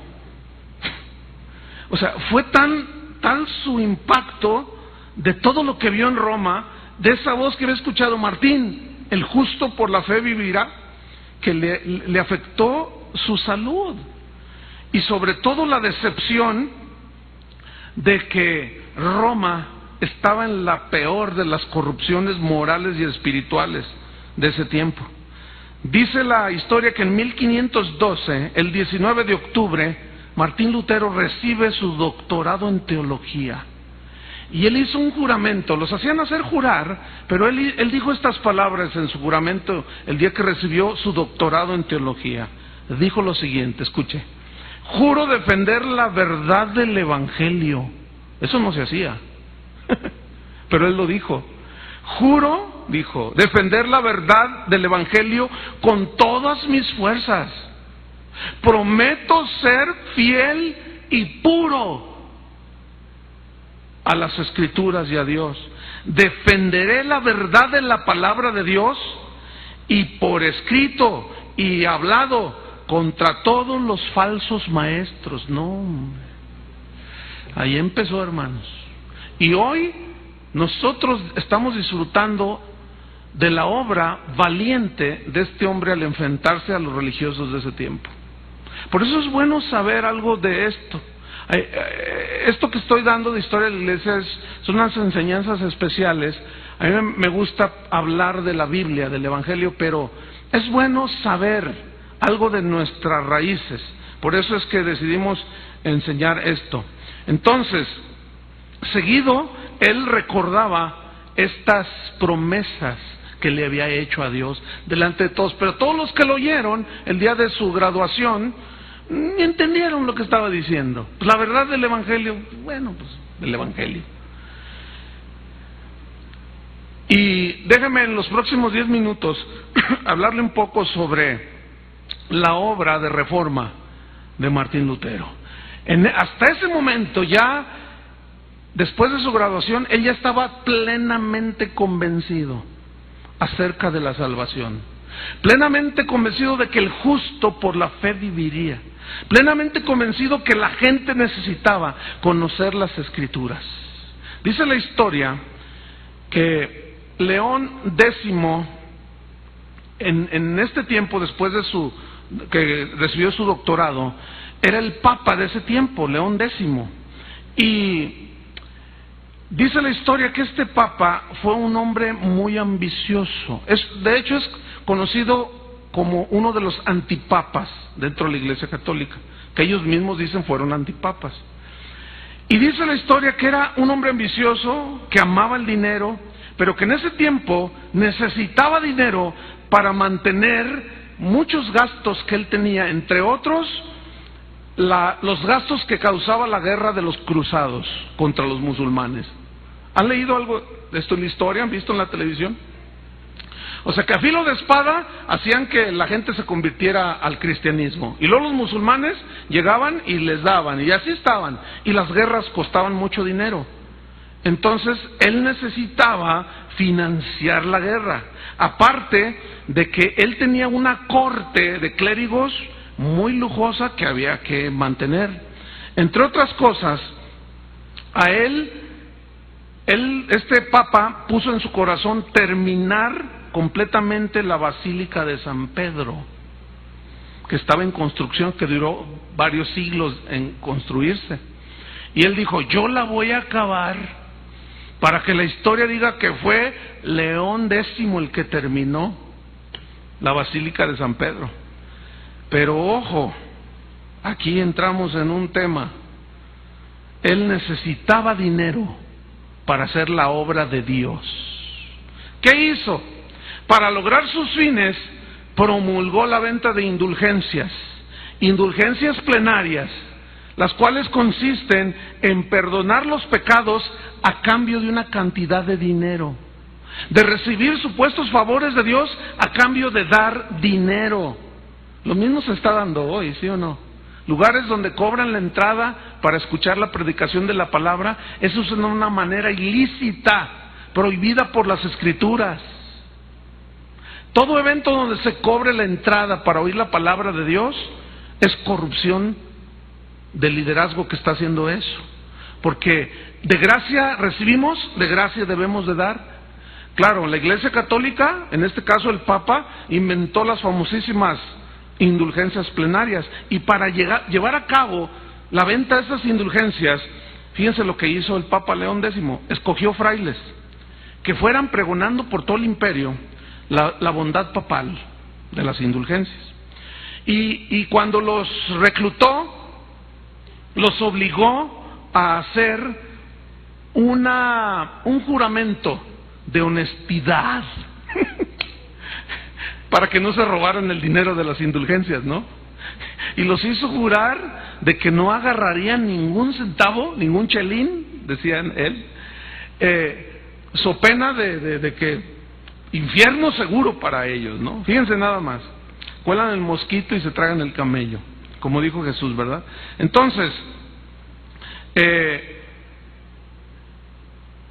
O sea, fue tal su impacto de todo lo que vio en Roma, de esa voz que había escuchado, Martín, el justo por la fe vivirá, que le afectó su salud, y sobre todo la decepción de que Roma estaba en la peor de las corrupciones morales y espirituales de ese tiempo. Dice la historia que en 1512, el 19 de octubre, Martín Lutero recibe su doctorado en teología. Y él hizo un juramento, los hacían hacer jurar, pero él dijo estas palabras en su juramento el día que recibió su doctorado en teología. Dijo lo siguiente, escuche: juro defender la verdad del Evangelio. Eso no se hacía, pero él lo dijo. Juro, dijo, defender la verdad del Evangelio con todas mis fuerzas. Prometo ser fiel y puro a las Escrituras y a Dios. Defenderé la verdad de la palabra de Dios, y por escrito y hablado, contra todos los falsos maestros. No, ahí empezó, hermanos. Y hoy nosotros estamos disfrutando de la obra valiente de este hombre al enfrentarse a los religiosos de ese tiempo. Por eso es bueno saber algo de esto. Esto que estoy dando de historia de la iglesia son unas enseñanzas especiales. A mí me gusta hablar de la Biblia, del Evangelio, pero es bueno saber algo de nuestras raíces. Por eso es que decidimos enseñar esto. Entonces, seguido, él recordaba estas promesas que le había hecho a Dios delante de todos, pero todos los que lo oyeron el día de su graduación ni entendieron lo que estaba diciendo. Pues la verdad del Evangelio, bueno, pues del Evangelio. Y déjeme en los próximos 10 minutos hablarle un poco sobre la obra de reforma de Martín Lutero. Hasta ese momento, ya después de su graduación, él ya estaba plenamente convencido acerca de la salvación, plenamente convencido de que el justo por la fe viviría, plenamente convencido que la gente necesitaba conocer las Escrituras. Dice la historia que León X, en este tiempo, después de que recibió su doctorado, era el papa de ese tiempo, León X. Y dice la historia que este papa fue un hombre muy ambicioso. De hecho, es conocido como uno de los antipapas dentro de la Iglesia Católica, que ellos mismos dicen fueron antipapas. Y dice la historia que era un hombre ambicioso, que amaba el dinero, pero que en ese tiempo necesitaba dinero para mantener muchos gastos que él tenía, entre otros los gastos que causaba la guerra de los cruzados contra los musulmanes. ¿Han leído algo de esto en la historia? ¿Han visto en la televisión? O sea, que a filo de espada hacían que la gente se convirtiera al cristianismo, y luego los musulmanes llegaban y les daban, y así estaban, y las guerras costaban mucho dinero. Entonces él necesitaba financiar la guerra, aparte de que él tenía una corte de clérigos muy lujosa que había que mantener. Entre otras cosas, a este papa puso en su corazón terminar completamente la Basílica de San Pedro, que estaba en construcción, que duró varios siglos en construirse. Y él dijo, yo la voy a acabar para que la historia diga que fue León X el que terminó la Basílica de San Pedro. Pero ojo, aquí entramos en un tema. Él necesitaba dinero para hacer la obra de Dios. ¿Qué hizo? Para lograr sus fines, promulgó la venta de indulgencias plenarias, las cuales consisten en perdonar los pecados a cambio de una cantidad de dinero, de recibir supuestos favores de Dios a cambio de dar dinero. Lo mismo se está dando hoy, ¿sí o no? Lugares donde cobran la entrada para escuchar la predicación de la palabra, eso es de una manera ilícita, prohibida por las Escrituras. Todo evento donde se cobre la entrada para oír la palabra de Dios es corrupción del liderazgo que está haciendo eso, porque de gracia recibimos, de gracia debemos de dar. Claro, la Iglesia Católica, en este caso el Papa, inventó las famosísimas indulgencias plenarias, y para llevar a cabo la venta de esas indulgencias, fíjense lo que hizo el Papa León X, escogió frailes que fueran pregonando por todo el imperio la bondad papal de las indulgencias, y cuando los reclutó, los obligó a hacer un juramento de honestidad para que no se robaran el dinero de las indulgencias, ¿no? Y los hizo jurar de que no agarrarían ningún centavo, ningún chelín, decían él, so pena de que infierno seguro para ellos, ¿no? Fíjense nada más, cuelan el mosquito y se tragan el camello, como dijo Jesús, ¿verdad? Entonces,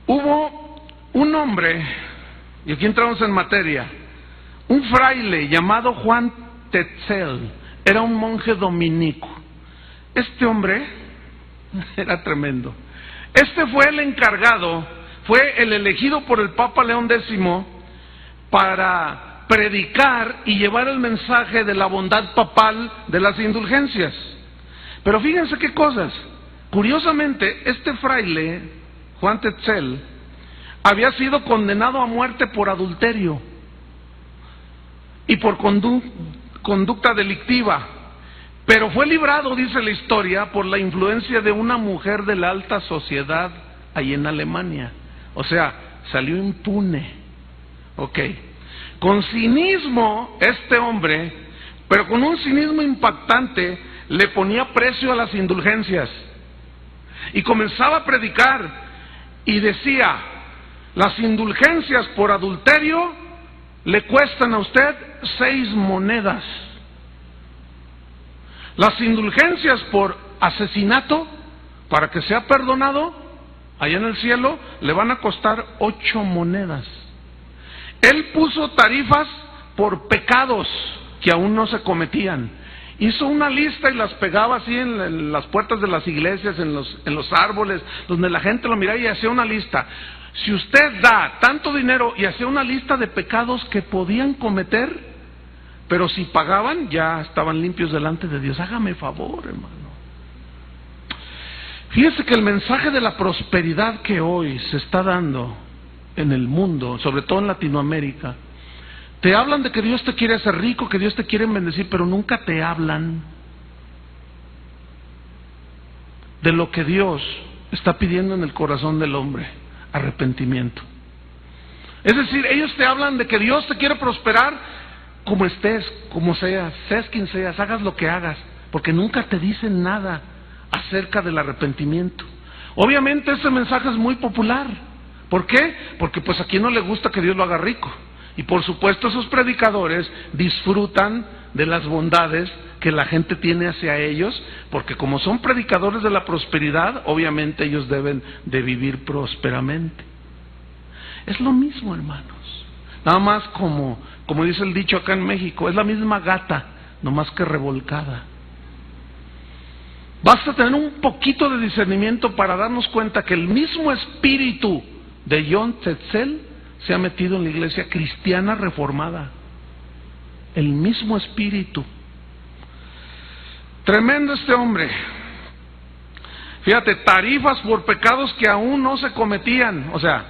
hubo un hombre, y aquí entramos en materia, un fraile llamado Juan Tetzel, era un monje dominico. Este hombre era tremendo. Este fue el encargado, fue el elegido por el Papa León X para predicar y llevar el mensaje de la bondad papal de las indulgencias. Pero fíjense qué cosas. Curiosamente, este fraile, Juan Tetzel, había sido condenado a muerte por adulterio y por conducta delictiva, pero fue librado, dice la historia, por la influencia de una mujer de la alta sociedad ahí en Alemania. O sea, salió impune. Ok. Con cinismo, este hombre, pero con un cinismo impactante, le ponía precio a las indulgencias y comenzaba a predicar y decía: Las indulgencias por adulterio le cuestan a usted 6 monedas. Las indulgencias por asesinato, para que sea perdonado, allá en el cielo, le van a costar 8 monedas. Él puso tarifas por pecados que aún no se cometían. Hizo una lista y las pegaba así en las puertas de las iglesias, en los árboles, donde la gente lo miraba y hacía una lista. Si usted da tanto dinero, y hacía una lista de pecados que podían cometer, pero si pagaban ya estaban limpios delante de Dios. Hágame favor, hermano. Fíjese que el mensaje de la prosperidad que hoy se está dando en el mundo, sobre todo en Latinoamérica, te hablan de que Dios te quiere hacer rico, que Dios te quiere bendecir, pero nunca te hablan de lo que Dios está pidiendo en el corazón del hombre: arrepentimiento. Es decir, ellos te hablan de que Dios te quiere prosperar como estés, como seas quien seas, hagas lo que hagas, porque nunca te dicen nada acerca del arrepentimiento. Obviamente ese mensaje es muy popular. ¿Por qué? Porque pues a quien no le gusta que Dios lo haga rico. Y por supuesto esos predicadores disfrutan de las bondades que la gente tiene hacia ellos, porque como son predicadores de la prosperidad, obviamente ellos deben de vivir prósperamente. Es lo mismo, hermanos. Nada más como dice el dicho acá en México, es la misma gata, nomás que revolcada. Basta tener un poquito de discernimiento para darnos cuenta que el mismo espíritu de John Tetzel se ha metido en la iglesia cristiana reformada. El mismo espíritu. Tremendo este hombre. Fíjate, tarifas por pecados que aún no se cometían. O sea,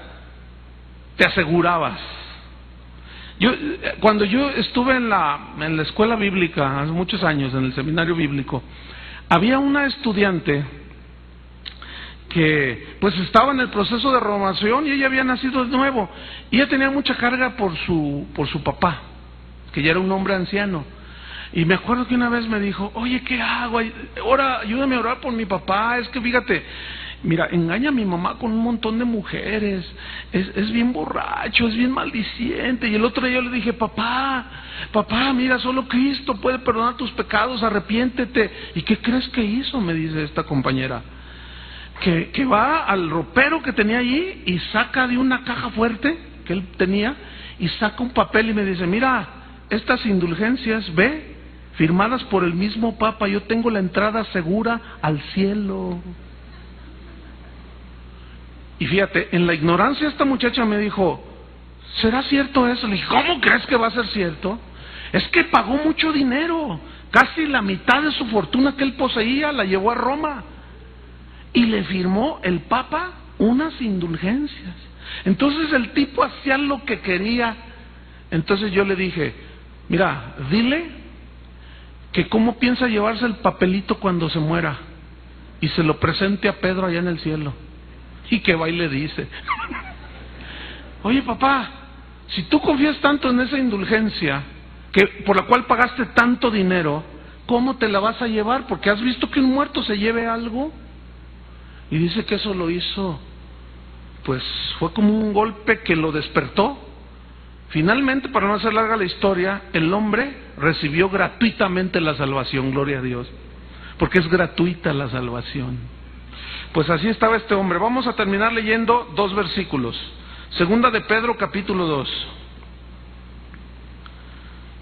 te asegurabas. Cuando yo estuve en la escuela bíblica hace muchos años, en el seminario bíblico, había una estudiante que pues estaba en el proceso de renovación y ella había nacido de nuevo, y ella tenía mucha carga por su papá, que ya era un hombre anciano. Y me acuerdo que una vez me dijo: oye, ¿qué hago? Ayúdame a orar por mi papá. Es que fíjate, mira, engaña a mi mamá con un montón de mujeres, es bien borracho, es bien maldiciente. Y el otro día yo le dije: papá, mira, solo Cristo puede perdonar tus pecados, arrepiéntete. ¿Y qué crees que hizo? Me dice esta compañera, que va al ropero que tenía allí y saca de una caja fuerte que él tenía, y saca un papel y me dice: mira, estas indulgencias, ve, firmadas por el mismo Papa, yo tengo la entrada segura al cielo. Y fíjate, en la ignorancia esta muchacha me dijo: ¿será cierto eso? Le dije: ¿cómo crees que va a ser cierto? Es que pagó mucho dinero, casi la mitad de su fortuna que él poseía la llevó a Roma, y le firmó el Papa unas indulgencias. Entonces el tipo hacía lo que quería. Entonces yo le dije: mira, dile que cómo piensa llevarse el papelito cuando se muera, y se lo presente a Pedro allá en el cielo. Y que va y le dice: oye, papá, si tú confías tanto en esa indulgencia por la cual pagaste tanto dinero, ¿cómo te la vas a llevar? Porque has visto que un muerto se lleve algo. Y dice que eso lo hizo, pues fue como un golpe que lo despertó. Finalmente, para no hacer larga la historia, el hombre recibió gratuitamente la salvación, gloria a Dios, porque es gratuita la salvación. Pues así estaba este hombre. Vamos a terminar leyendo 2 versículos. Segunda de Pedro, capítulo 2.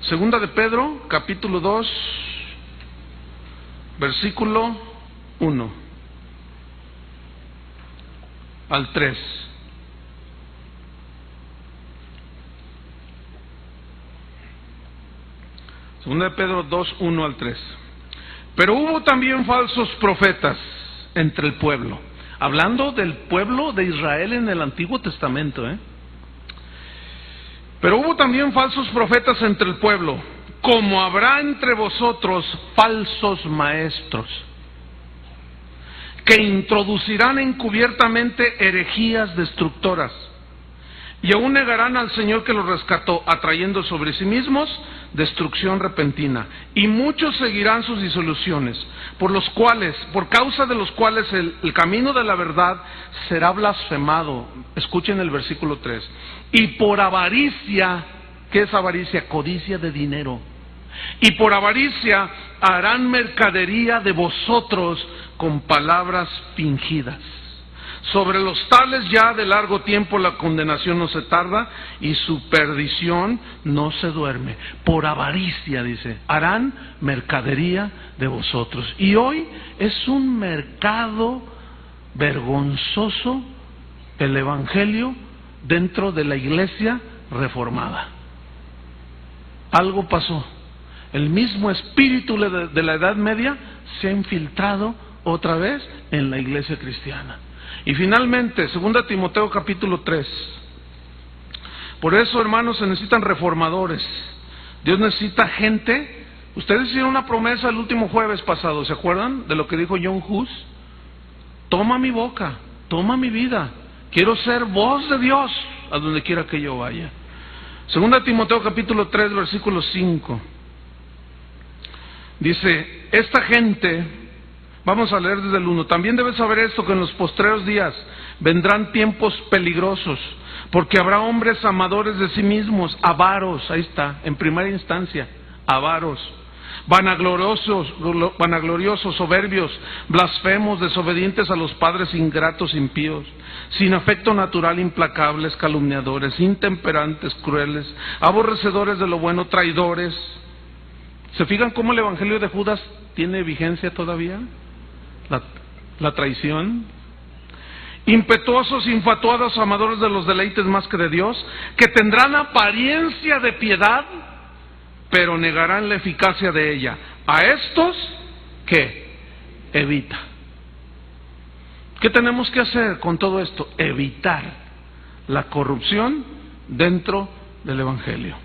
Segunda de Pedro, capítulo 2, versículo 1 al 3. Segunda de Pedro 2, 1 al 3. Pero hubo también falsos profetas entre el pueblo. Hablando del pueblo de Israel en el Antiguo Testamento, Pero hubo también falsos profetas entre el pueblo, como habrá entre vosotros falsos maestros, que introducirán encubiertamente herejías destructoras, y aún negarán al Señor que los rescató, atrayendo sobre sí mismos destrucción repentina, y muchos seguirán sus disoluciones, por causa de los cuales el camino de la verdad será blasfemado. Escuchen el versículo 3. Y por avaricia, ¿qué es avaricia? Codicia de dinero. Y por avaricia harán mercadería de vosotros con palabras fingidas. Sobre los tales ya de largo tiempo la condenación no se tarda y su perdición no se duerme. Por avaricia, dice, harán mercadería de vosotros. Y hoy es un mercado vergonzoso el evangelio dentro de la iglesia reformada. Algo pasó. El mismo espíritu de la Edad Media se ha infiltrado otra vez en la iglesia cristiana. Y finalmente, 2 Timoteo capítulo 3. Por eso, hermanos, se necesitan reformadores. Dios necesita gente. Ustedes hicieron una promesa el último jueves pasado, ¿se acuerdan de lo que dijo John Hus? Toma mi boca, toma mi vida. Quiero ser voz de Dios a donde quiera que yo vaya. 2 Timoteo capítulo 3, versículo 5. Dice, esta gente... Vamos a leer desde el 1. También debes saber esto, que en los postreros días vendrán tiempos peligrosos, porque habrá hombres amadores de sí mismos, avaros, ahí está, en primera instancia, avaros, vanagloriosos, soberbios, blasfemos, desobedientes a los padres, ingratos, impíos, sin afecto natural, implacables, calumniadores, intemperantes, crueles, aborrecedores de lo bueno, traidores. ¿Se fijan cómo el evangelio de Judas tiene vigencia todavía? La traición. Impetuosos, infatuados, amadores de los deleites más que de Dios, que tendrán apariencia de piedad, pero negarán la eficacia de ella. A estos, ¿qué? Evita. ¿Qué tenemos que hacer con todo esto? Evitar la corrupción dentro del evangelio.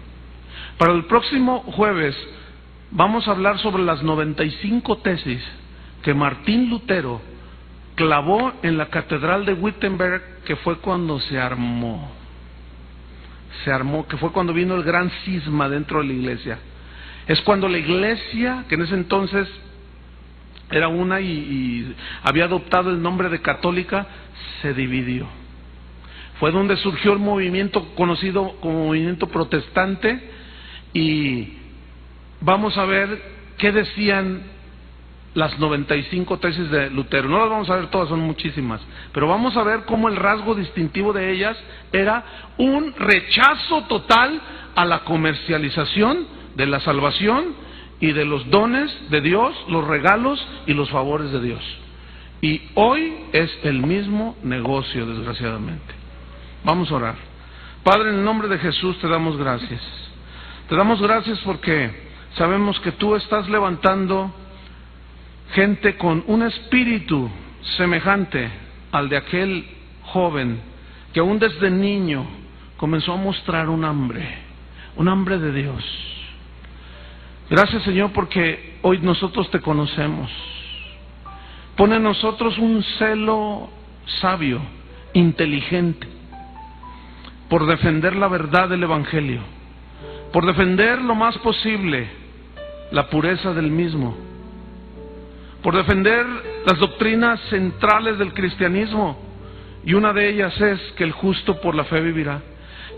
Para el próximo jueves vamos a hablar sobre las 95 tesis que Martín Lutero clavó en la catedral de Wittenberg, que fue cuando se armó, que fue cuando vino el gran cisma dentro de la iglesia. Es cuando la iglesia, que en ese entonces era una y había adoptado el nombre de católica, se dividió. Fue donde surgió el movimiento conocido como movimiento protestante, y vamos a ver qué decían las 95 tesis de Lutero. No las vamos a ver todas, son muchísimas, pero vamos a ver cómo el rasgo distintivo de ellas era un rechazo total a la comercialización de la salvación y de los dones de Dios, los regalos y los favores de Dios. Y hoy es el mismo negocio, desgraciadamente. Vamos a orar. Padre, en el nombre de Jesús te damos gracias. Te damos gracias porque sabemos que tú estás levantando gente con un espíritu semejante al de aquel joven que aún desde niño comenzó a mostrar un hambre de Dios. Gracias, Señor, porque hoy nosotros te conocemos. Pone en nosotros un celo sabio, inteligente, por defender la verdad del evangelio, por defender lo más posible la pureza del mismo, por defender las doctrinas centrales del cristianismo, y una de ellas es que el justo por la fe vivirá,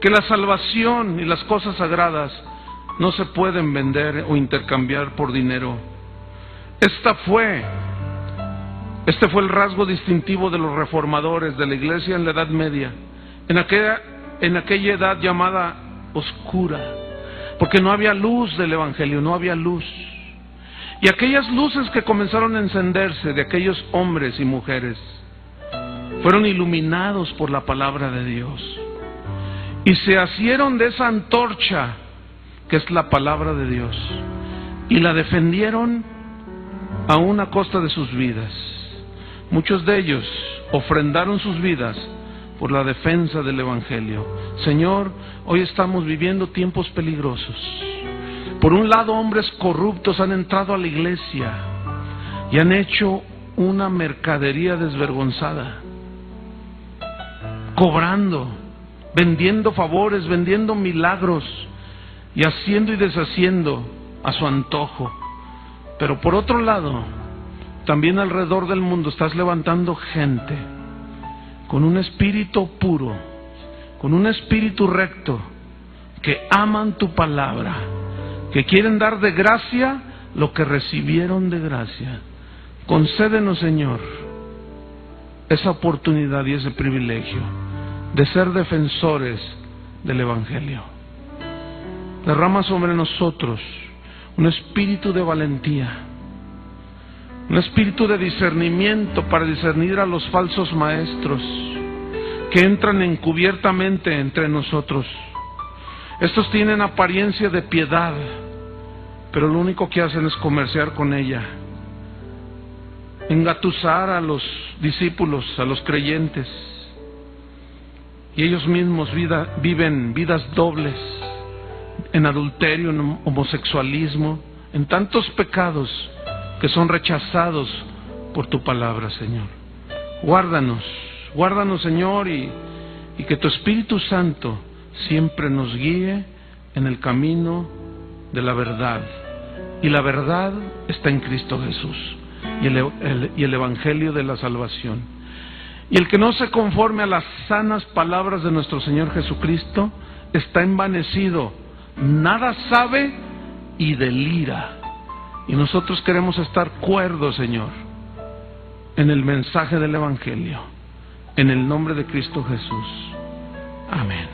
que la salvación y las cosas sagradas no se pueden vender o intercambiar por dinero. Este fue el rasgo distintivo de los reformadores de la iglesia en la Edad Media, en aquella edad llamada oscura, porque no había luz del evangelio, no había luz. Y aquellas luces que comenzaron a encenderse de aquellos hombres y mujeres fueron iluminados por la palabra de Dios, y se asieron de esa antorcha que es la palabra de Dios, y la defendieron aún a costa de sus vidas. Muchos de ellos ofrendaron sus vidas por la defensa del evangelio. Señor, hoy estamos viviendo tiempos peligrosos. Por un lado, hombres corruptos han entrado a la iglesia y han hecho una mercadería desvergonzada, cobrando, vendiendo favores, vendiendo milagros, y haciendo y deshaciendo a su antojo. Pero por otro lado, también alrededor del mundo estás levantando gente con un espíritu puro, con un espíritu recto, que aman tu palabra, que quieren dar de gracia lo que recibieron de gracia. Concédenos, Señor, esa oportunidad y ese privilegio de ser defensores del Evangelio. Derrama sobre nosotros un espíritu de valentía, un espíritu de discernimiento para discernir a los falsos maestros que entran encubiertamente entre nosotros. Estos tienen apariencia de piedad, pero lo único que hacen es comerciar con ella, engatusar a los discípulos, a los creyentes, y ellos mismos viven vidas dobles, en adulterio, en homosexualismo, en tantos pecados que son rechazados por tu palabra, Señor. Guárdanos, Señor, y que tu Espíritu Santo siempre nos guíe en el camino de la verdad. Y la verdad está en Cristo Jesús y el Evangelio de la salvación. Y el que no se conforme a las sanas palabras de nuestro Señor Jesucristo está envanecido, nada sabe y delira. Y nosotros queremos estar cuerdos, Señor, en el mensaje del Evangelio, en el nombre de Cristo Jesús. Amén.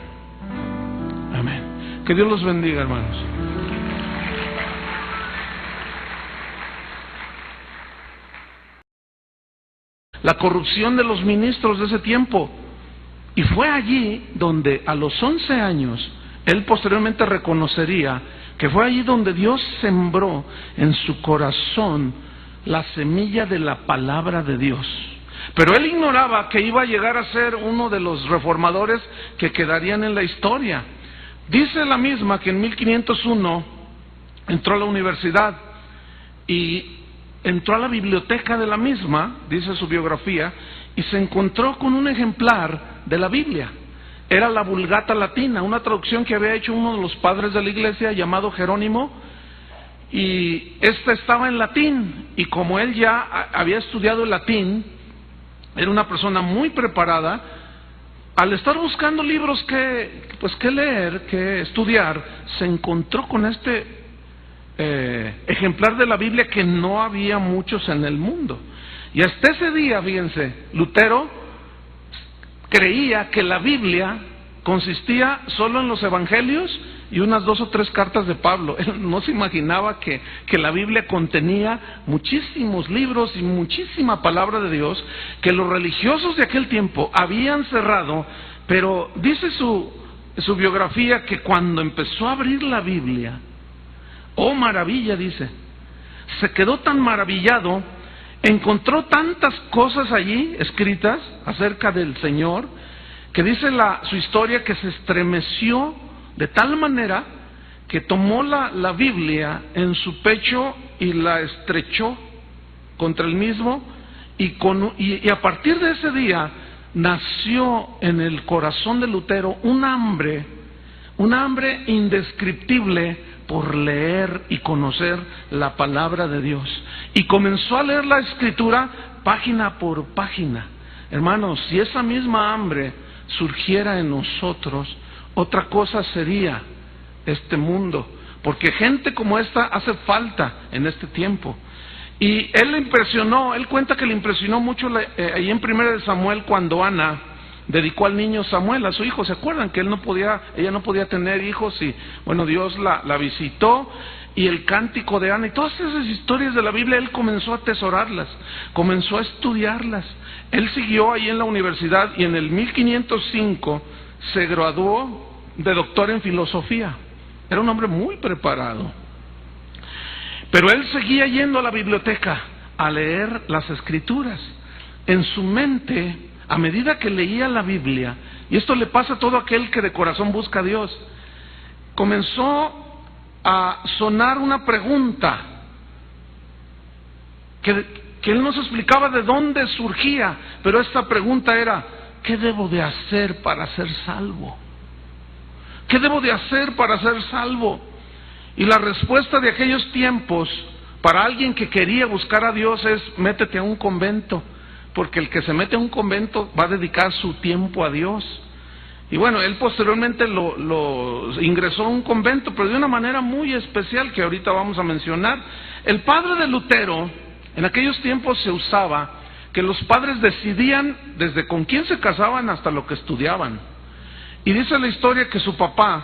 Amén. Que Dios los bendiga, hermanos. La corrupción de los ministros de ese tiempo. Y fue allí donde a los 11 años, él posteriormente reconocería que fue allí donde Dios sembró en su corazón la semilla de la palabra de Dios. Pero él ignoraba que iba a llegar a ser uno de los reformadores que quedarían en la historia. Dice la misma que en 1501 entró a la universidad y entró a la biblioteca de la misma, dice su biografía, y se encontró con un ejemplar de la Biblia. Era la Vulgata Latina, una traducción que había hecho uno de los padres de la iglesia llamado Jerónimo, y esta estaba en latín, y como él ya había estudiado el latín, era una persona muy preparada. Al estar buscando libros que leer, que estudiar, se encontró con este ejemplar de la Biblia que no había muchos en el mundo. Y hasta ese día, fíjense, Lutero creía que la Biblia consistía solo en los evangelios y unas 2 o 3 cartas de Pablo. Él no se imaginaba que la Biblia contenía muchísimos libros y muchísima palabra de Dios que los religiosos de aquel tiempo habían cerrado. Pero dice su biografía que cuando empezó a abrir la Biblia, oh maravilla, dice, se quedó tan maravillado, encontró tantas cosas allí escritas acerca del Señor, que dice su historia que se estremeció de tal manera que tomó la Biblia en su pecho y la estrechó contra el mismo, y a partir de ese día nació en el corazón de Lutero un hambre indescriptible por leer y conocer la palabra de Dios. Y comenzó a leer la Escritura página por página. Hermanos, si esa misma hambre surgiera en nosotros, otra cosa sería este mundo, porque gente como esta hace falta en este tiempo. Y él cuenta que le impresionó mucho ahí en 1 Samuel cuando Ana dedicó al niño Samuel, a su hijo. ¿Se acuerdan que ella no podía tener hijos? Y bueno, Dios la visitó, y el cántico de Ana y todas esas historias de la Biblia, él comenzó a atesorarlas, comenzó a estudiarlas. Él siguió ahí en la universidad y en el 1505 se graduó de doctor en filosofía. Era un hombre muy preparado. Pero él seguía yendo a la biblioteca a leer las Escrituras. En su mente, a medida que leía la Biblia, y esto le pasa a todo aquel que de corazón busca a Dios, comenzó a sonar una pregunta que él no se explicaba de dónde surgía, pero esta pregunta era: ¿qué debo de hacer para ser salvo? ¿Qué debo de hacer para ser salvo? Y la respuesta de aquellos tiempos para alguien que quería buscar a Dios es: métete a un convento, porque el que se mete a un convento va a dedicar su tiempo a Dios. Y bueno, él posteriormente lo ingresó a un convento, pero de una manera muy especial que ahorita vamos a mencionar. El padre de Lutero, en aquellos tiempos se usaba que los padres decidían desde con quién se casaban hasta lo que estudiaban. Y dice la historia que su papá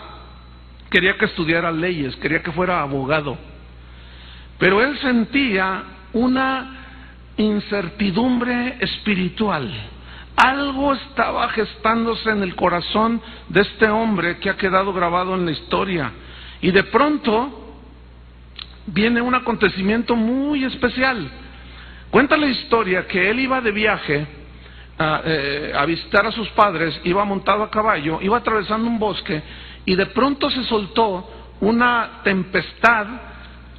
quería que estudiara leyes, quería que fuera abogado, pero él sentía una incertidumbre espiritual. Algo estaba gestándose en el corazón de este hombre que ha quedado grabado en la historia. Y de pronto viene un acontecimiento muy especial. Cuenta la historia que él iba de viaje a visitar a sus padres, iba montado a caballo, iba atravesando un bosque y de pronto se soltó una tempestad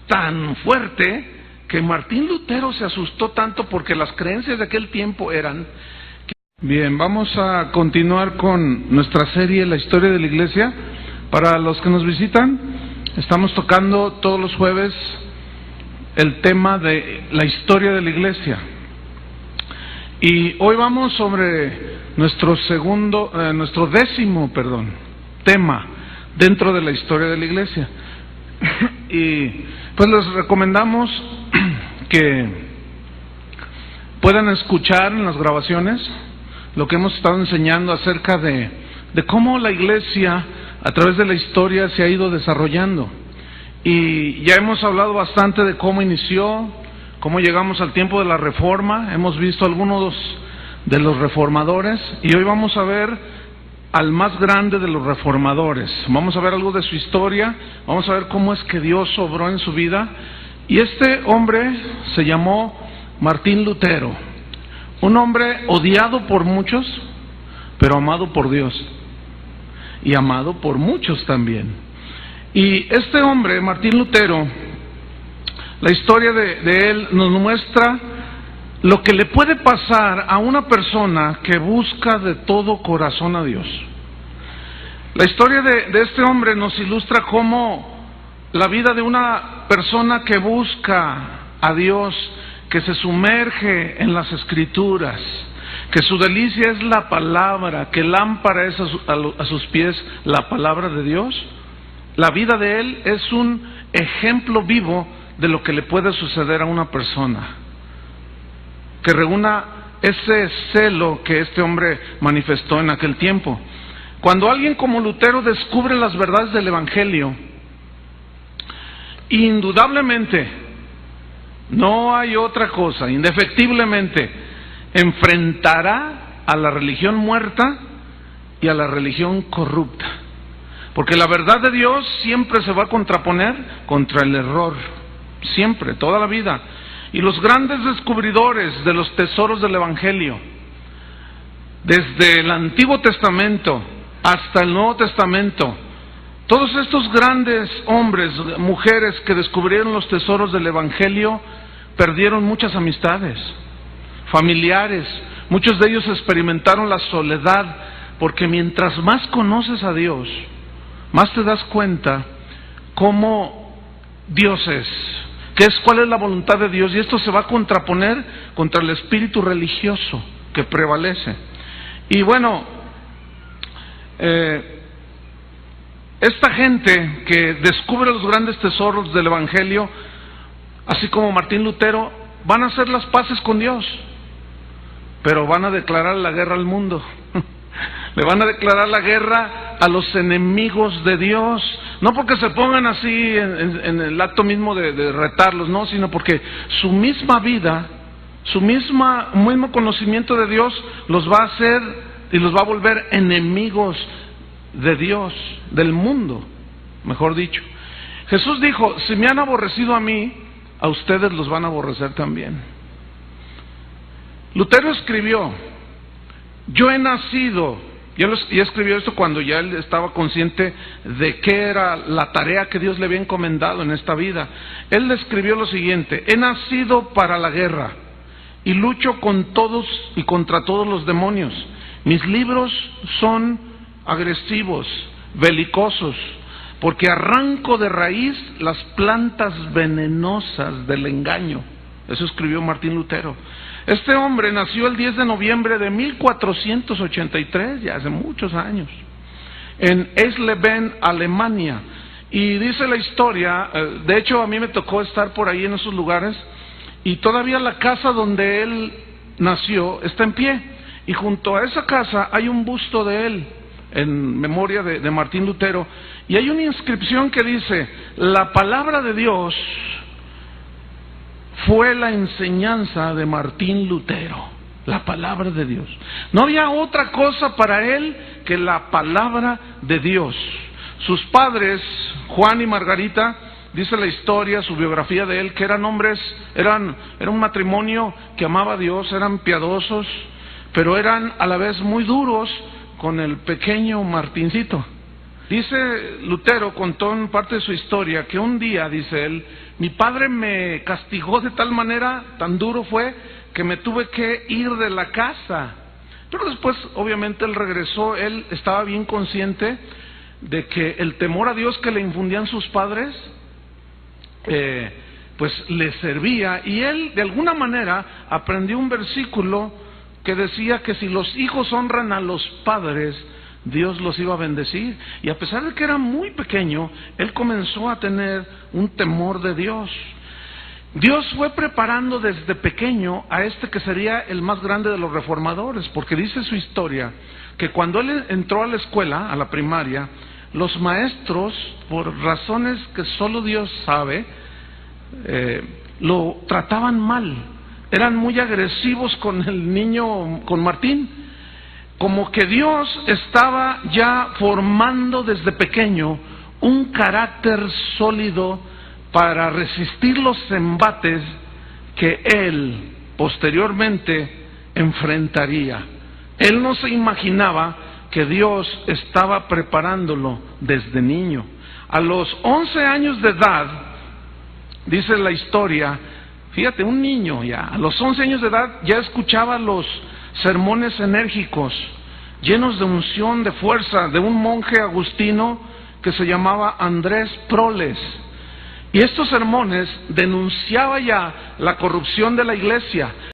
tan fuerte que Martín Lutero se asustó tanto, porque las creencias de aquel tiempo eran... Bien, vamos a continuar con nuestra serie La historia de la Iglesia. Para los que nos visitan, estamos tocando todos los jueves el tema de la historia de la Iglesia. Y hoy vamos sobre nuestro décimo tema dentro de la historia de la Iglesia. Y pues les recomendamos que puedan escuchar en las grabaciones lo que hemos estado enseñando acerca de cómo la Iglesia a través de la historia se ha ido desarrollando. Y ya hemos hablado bastante de cómo inició, cómo llegamos al tiempo de la Reforma, hemos visto algunos de los reformadores, y hoy vamos a ver al más grande de los reformadores. Vamos a ver algo de su historia, vamos a ver cómo es que Dios obró en su vida. Y este hombre se llamó Martín Lutero, un hombre odiado por muchos, pero amado por Dios, y amado por muchos también. Y este hombre, Martín Lutero, la historia de él nos muestra lo que le puede pasar a una persona que busca de todo corazón a Dios. La historia de este hombre nos ilustra cómo la vida de una persona que busca a Dios, que se sumerge en las Escrituras, que su delicia es la palabra, que lámpara es a sus pies la palabra de Dios. La vida de él es un ejemplo vivo de lo que le puede suceder a una persona que reúna ese celo que este hombre manifestó en aquel tiempo. Cuando alguien como Lutero descubre las verdades del Evangelio, indudablemente, no hay otra cosa, indefectiblemente, enfrentará a la religión muerta y a la religión corrupta. Porque la verdad de Dios siempre se va a contraponer contra el error, siempre, toda la vida. Y los grandes descubridores de los tesoros del Evangelio, desde el Antiguo Testamento hasta el Nuevo Testamento, todos estos grandes hombres, mujeres que descubrieron los tesoros del Evangelio, perdieron muchas amistades, familiares. Muchos de ellos experimentaron la soledad, porque mientras más conoces a Dios, más te das cuenta cómo Dios es, cuál es la voluntad de Dios, y esto se va a contraponer contra el espíritu religioso que prevalece. Y bueno, esta gente que descubre los grandes tesoros del Evangelio, así como Martín Lutero, van a hacer las paces con Dios, pero van a declarar la guerra al mundo. Le van a declarar la guerra a los enemigos de Dios, no porque se pongan así en el acto mismo de retarlos, no, sino porque su misma vida, su mismo conocimiento de Dios los va a hacer y los va a volver enemigos de Dios, del mundo, mejor dicho. Jesús dijo: si me han aborrecido a mí, a ustedes los van a aborrecer también. Lutero escribió: yo he nacido, y escribió esto cuando ya él estaba consciente de qué era la tarea que Dios le había encomendado en esta vida. Él le escribió lo siguiente: he nacido para la guerra y lucho con todos y contra todos los demonios. Mis libros son agresivos, belicosos, porque arranco de raíz las plantas venenosas del engaño. Eso escribió Martín Lutero. Este hombre nació el 10 de noviembre de 1483, ya hace muchos años, en Eisleben, Alemania. Y dice la historia, de hecho a mí me tocó estar por ahí en esos lugares, y todavía la casa donde él nació está en pie, y junto a esa casa hay un busto de él, en memoria de Martín Lutero, y hay una inscripción que dice: la palabra de Dios fue la enseñanza de Martín Lutero. La palabra de Dios. No había otra cosa para él que la palabra de Dios. Sus padres, Juan y Margarita, dice la historia, su biografía de él, que eran hombres, era un matrimonio que amaba a Dios, eran piadosos, pero eran a la vez muy duros con el pequeño Martincito. Dice Lutero, contó en parte de su historia, que un día, dice él, mi padre me castigó de tal manera, tan duro fue, que me tuve que ir de la casa. Pero después, obviamente, él regresó. Él estaba bien consciente de que el temor a Dios que le infundían sus padres, pues le servía. Y él, de alguna manera, aprendió un versículo que decía que si los hijos honran a los padres, Dios los iba a bendecir. Y a pesar de que era muy pequeño, él comenzó a tener un temor de Dios. Dios fue preparando desde pequeño a este que sería el más grande de los reformadores, porque dice su historia que cuando él entró a la escuela, a la primaria, los maestros, por razones que solo Dios sabe, lo trataban mal. Eran muy agresivos con el niño, con Martín. Como que Dios estaba ya formando desde pequeño un carácter sólido para resistir los embates que él posteriormente enfrentaría. Él no se imaginaba que Dios estaba preparándolo desde niño. A los 11 años de edad, dice la historia, fíjate, un niño ya, a los 11 años de edad ya escuchaba los sermones enérgicos, llenos de unción, de fuerza, de un monje agustino que se llamaba Andrés Proles. Y estos sermones denunciaba ya la corrupción de la iglesia.